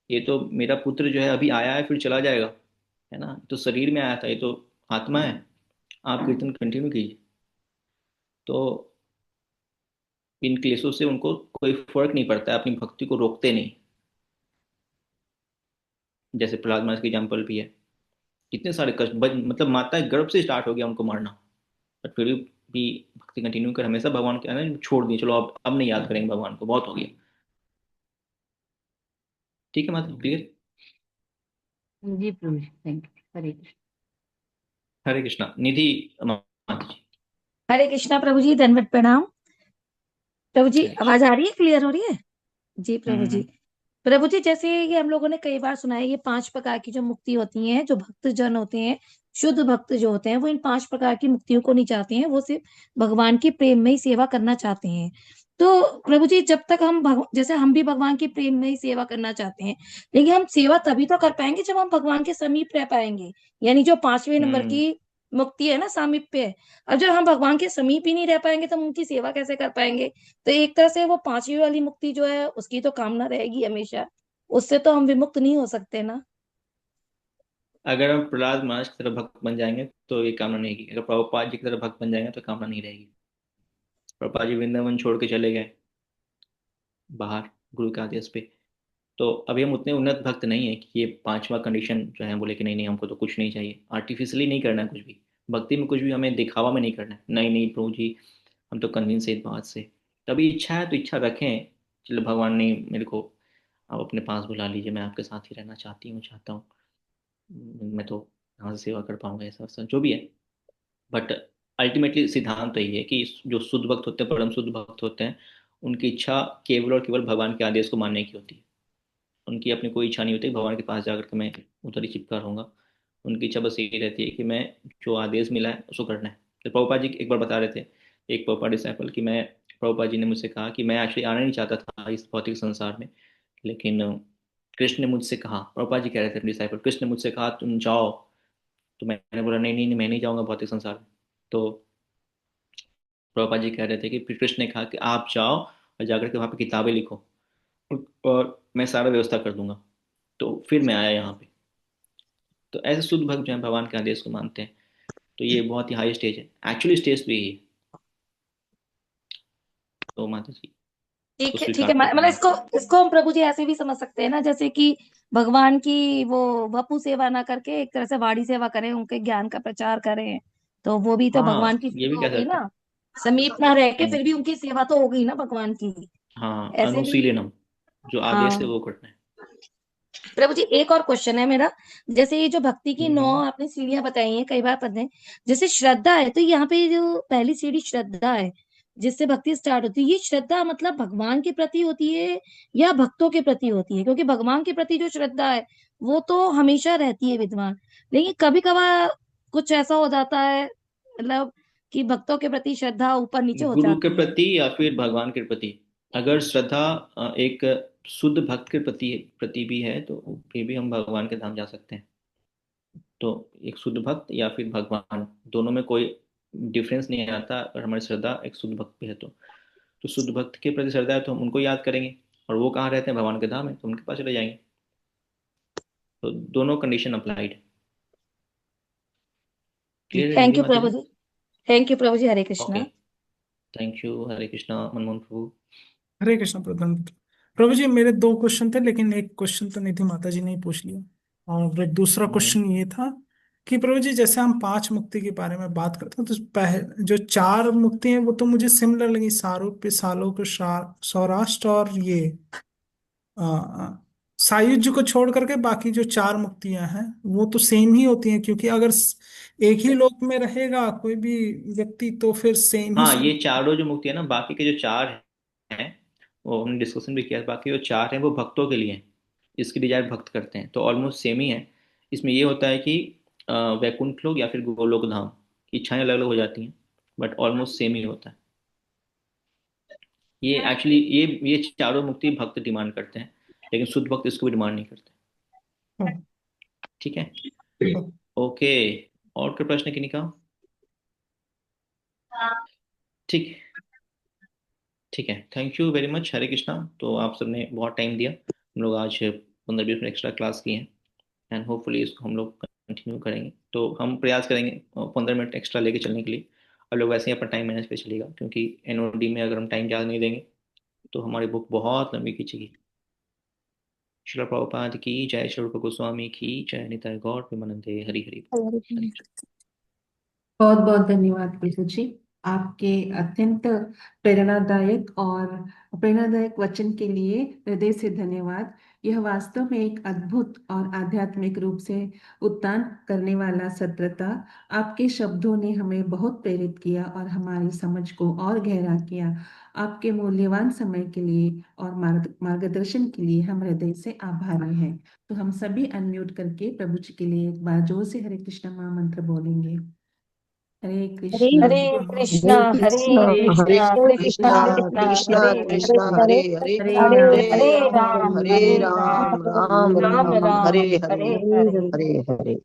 ये तो मेरा पुत्र जो है अभी आया है फिर चला जाएगा, है ना। तो शरीर में आया था, ये तो आत्मा है, आप कीर्तन कंटिन्यू कीजिए। तो इन क्लेशों से उनको कोई फर्क नहीं पड़ता है, अपनी भक्ति को रोकते नहीं। जैसे प्रहलाद महाराज की एग्जाम्पल भी है। कितने सारे कष्ट, मतलब माता के गर्भ से स्टार्ट हो गया उनको मारना, बट फिर भी भक्ति कंटिन्यू कर हमेशा भगवान के आना छोड़ दिए। चलो अब नहीं याद करेंगे भगवान को, बहुत हो गया। ठीक है माता, क्लियर। जी प्रभु जी, थैंक यू। हरे कृष्ण। हरे कृष्णा। निधि माता जी। हरे कृष्णा प्रभु जी, दंडवत प्रणाम। प्रभु जी, हरे कृष्णा। आवाज आ रही है, क्लियर हो रही है? जी प्रभु जी। हम्म प्रभु जी, जैसे ये हम लोगों ने कई बार सुना है, ये 5 प्रकार की जो मुक्ति होती है, जो भक्त जन होते हैं, शुद्ध भक्त जो होते हैं, वो इन 5 प्रकार की मुक्तियों को नहीं चाहते हैं। वो सिर्फ भगवान की प्रेम में ही सेवा करना चाहते हैं। तो प्रभु जी, जब तक हम जैसे हम भी भगवान की प्रेम में ही सेवा करना चाहते हैं, लेकिन हम सेवा तभी तो कर पाएंगे जब हम भगवान के समीप रह पाएंगे। यानी जो 5वें नंबर हम्म की मुक्ति है ना, सामीप्य। अब जब हम भगवान के समीप ही नहीं रह पाएंगे तो हम उनकी सेवा कैसे कर पाएंगे? तो एक तरह से वो 5वीं वाली मुक्ति जो है, उसकी तो कामना रहेगी हमेशा। उससे तो हम विमुक्त नहीं हो सकते ना। अगर हम प्रहलाद महाराज की तरह भक्त बन जाएंगे तो ये कामना नहीं की। अगर प्रभुपाद जी की तरह भक्त बन जाएंगे तो कामना नहीं रहेगी। प्रभुपाद जी वृंदावन छोड़ के चले गए बाहर, गुरु के आदेश पे। तो अभी हम उतने उन्नत भक्त नहीं है कि ये 5वां कंडीशन जो है बोले कि नहीं नहीं हमको तो कुछ नहीं चाहिए, आर्टिफिशियली नहीं करना है कुछ भी। भक्ति में कुछ भी हमें दिखावा में नहीं करना है। नहीं नहीं प्रभु जी, हम तो कन्विंस है इस बात से। तभी इच्छा है तो इच्छा रखें। चलो भगवान ने मेरे को आप अपने पास बुला लीजिए, मैं आपके साथ ही रहना चाहती हूँ, चाहता हूँ। मैं तो यहाँ से सेवा कर पाऊंगा, ऐसा वैसा जो भी है। बट अल्टीमेटली सिद्धांत तो यही है कि जो शुद्ध भक्त होते हैं, परम शुद्ध भक्त होते हैं, उनकी इच्छा केवल और केवल भगवान के आदेश को मानने की होती है। उनकी अपनी कोई इच्छा नहीं होती कि भगवान के पास जाकर के मैं उधर ही चिपका रहूंगा। उनकी इच्छा बस यही रहती है कि मैं जो आदेश मिला है उसको करना है। तो प्रभुपाद जी एक बार बता रहे थे, एक प्रभुपाद डिसाइपल, कि मैं, प्रभुपाद जी ने मुझसे कहा कि मैं एक्चुअली आना नहीं चाहता था इस भौतिक संसार में, लेकिन कृष्ण ने मुझसे कहा, प्रभुपाद जी कह रहे थे डिसाइपल, कृष्ण ने मुझसे कहा तुम जाओ। तो मैंने बोला नहीं नहीं नहीं, मैं नहीं जाऊंगा भौतिक संसार में। तो प्रभुपाद जी कह रहे थे कि फिर कृष्ण ने कहा कि आप जाओ और जाकर के वहाँ पे किताबें लिखो और मैं सारा व्यवस्था कर दूंगा। तो फिर मैं आया यहाँ पे। तो ऐसे शुद्ध भक्त जो है भगवान के आदेश को मानते हैं। तो ये बहुत ही हाई स्टेज है, एक्चुअली स्टेज भी यही है। तो माता जी इसको ठीक है, ठीक स्वीकार है। करते मतलब हैं। इसको इसको हम प्रभु जी ऐसे भी समझ सकते हैं ना, जैसे कि भगवान की वो वपु सेवा ना करके एक तरह से वाणी सेवा करें, उनके ज्ञान का प्रचार करें। तो वो भी तो भगवान हाँ की ये भी सेवा हो कह गई सकते ना। समीप ना रह के हैं। फिर भी उनकी सेवा तो हो गई ना भगवान की। हाँ ऐसे भी। अनुशीलनम, जो आदेश है हाँ। वो करना है। प्रभु जी एक और क्वेश्चन है मेरा। जैसे ये जो भक्ति की 9 हम्म। आपने सीढ़ियां बताई हैं, कई बार पढ़ते हैं, जैसे श्रद्धा है, तो यहाँ पे जो पहली सीढ़ी श्रद्धा है जिससे भक्ति स्टार्ट होती है, ये श्रद्धा मतलब भगवान के प्रति होती है या भक्तों के प्रति होती है? क्योंकि भगवान के प्रति जो श्रद्धा है वो तो हमेशा रहती है विद्वान, लेकिन कभी कभार कुछ ऐसा हो जाता है, मतलब कि भक्तों के प्रति श्रद्धा ऊपर नीचे हो गुरु के जाती है। प्रति या फिर भगवान के प्रति? अगर श्रद्धा एक शुद्ध भक्त के प्रति प्रति भी है तो फिर भी हम भगवान के धाम जा सकते हैं। तो एक शुद्ध भक्त या फिर भगवान, दोनों में कोई डिफरेंस नहीं आता अगर हमारी श्रद्धा एक शुद्ध भक्त पे है तो शुद्ध भक्त के प्रति श्रद्धा है तो हम उनको याद करेंगे, और वो कहाँ रहते हैं? भगवान के धाम है, तो उनके पास चले जाएंगे। तो दोनों कंडीशन अप्लाइड। क्लियर है थैंक निधि यू माता प्रभु जी? जी, thank you Prabhu ji, Hare okay, Krishna. Thank you. Hare Krishna Manmohan Prabhu. Hare Krishna Pradhan. Prabhu ji मेरे दो क्वेश्चन थे, लेकिन एक क्वेश्चन तो निधि माता जी ने ही पूछ लिया। और एक दूसरा हम्म। क्वेश्चन ये था कि प्रभु जी जैसे हम पांच मुक्ति के बारे में बात करते हैं, तो जो चार मुक्ति हैं वो तो मुझे सिमिलर लगी, सारूप्य, सालोक, सौराष्ट्र और ये आ, सायुज्य को छोड़ करके बाकी जो चार मुक्तियां हैं वो तो सेम ही होती हैं, क्योंकि अगर एक ही लोक में रहेगा कोई भी व्यक्ति तो फिर सेम ही हाँ, ये सुख। चारों जो मुक्ति है ना, बाकी के जो चार हैं वो हमने डिस्कशन भी किया, बाकी जो चार हैं वो भक्तों के लिए हैं, जिसकी डिजायर भक्त करते हैं, तो ऑलमोस्ट सेम ही है। इसमें ये होता है कि वैकुंठ लोक या फिर गोलोक धाम, इच्छाएं अलग अलग हो जाती हैं, बट ऑलमोस्ट सेम ही होता है। ये एक्चुअली ये चारों मुक्ति भक्त डिमांड करते हैं, लेकिन शुद्ध भक्त इसको भी डिमांड नहीं करते। हम्म, ठीक है। हम्म। ओके, और कोई प्रश्न किन्हीं का? ठीक, ठीक है, thank you very much. Hare Krishna. तो आप सबने बहुत टाइम दिया, हम लोग आज 15-20 मिनट एक्स्ट्रा क्लास किए हैं, एंड होपफुली इसको हम लोग कंटिन्यू करेंगे। तो हम प्रयास करेंगे 15 मिनट एक्स्ट्रा लेके चलने के लिए। और लोग वैसे ही अपना टाइम मैनेज पे चलेगा, क्योंकि एनओडी में अगर हम टाइम ज़्यादा नहीं देंगे तो हमारी बुक बहुत लंबी खींचेगी। श्रील प्रभुपाद की जय, श्री रूप गोस्वामी की जय, निताय गौर प्रेमानंदे, हरि हरि बोल। हरे कृष्ण। बहुत बहुत धन्यवाद प्रभु जी, आपके अत्यंत प्रेरणादायक वचन के लिए हृदय से धन्यवाद। यह वास्तव में एक अद्भुत और आध्यात्मिक रूप से उत्थान करने वाला सत्र था। आपके शब्दों ने हमें बहुत प्रेरित किया और हमारी समझ को और गहरा किया। आपके मूल्यवान समय के लिए और मार्गदर्शन के लिए हम हृदय से आभारी हैं। तो हम सभी अनम्यूट करके प्रभु जी के लिए एक बार जोर से हरे कृष्ण महामंत्र बोलेंगे। हरे हरे कृष्णा कृष्णा, हरे हरे कृष्णा, कृष्णा कृष्णा कृष्णा हरे कृष्णा हरे, हरे हरे हरे हरे राम हरे राम, हरे हरे राम राम, राम राम राम राम, हरे हरे हरे हरे। हरे हरे।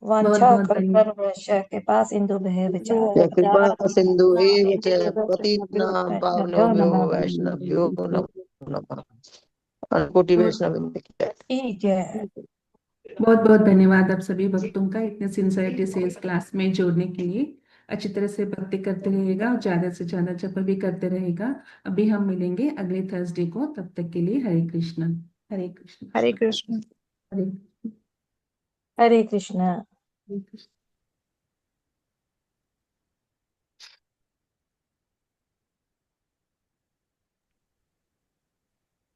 बहुत वांछा बहुत धन्यवाद। कल्पतरुश्च कृपा सिंधु जय कृपा सिंधु एव च पतितनां वैष्णवभ्यो पावनेभ्यो नमः। वैष्णवभ्यो नमो नमः। अनकोटि बहुत वैष्णव वृंद की जय। ठीक है। बहुत बहुत धन्यवाद आप सभी भक्तों का इतने सिंसियरिटी से इस क्लास में जोड़ने के लिए। अच्छी तरह से भक्ति करते रहेगा और ज्यादा से ज्यादा जप भी करते रहेगा। अभी हम मिलेंगे अगले थर्सडे को, तब तक के लिए हरे कृष्णा। हरे कृष्ण। हरे कृष्ण। हरे हरे कृष्णा। हरे कृष्ण।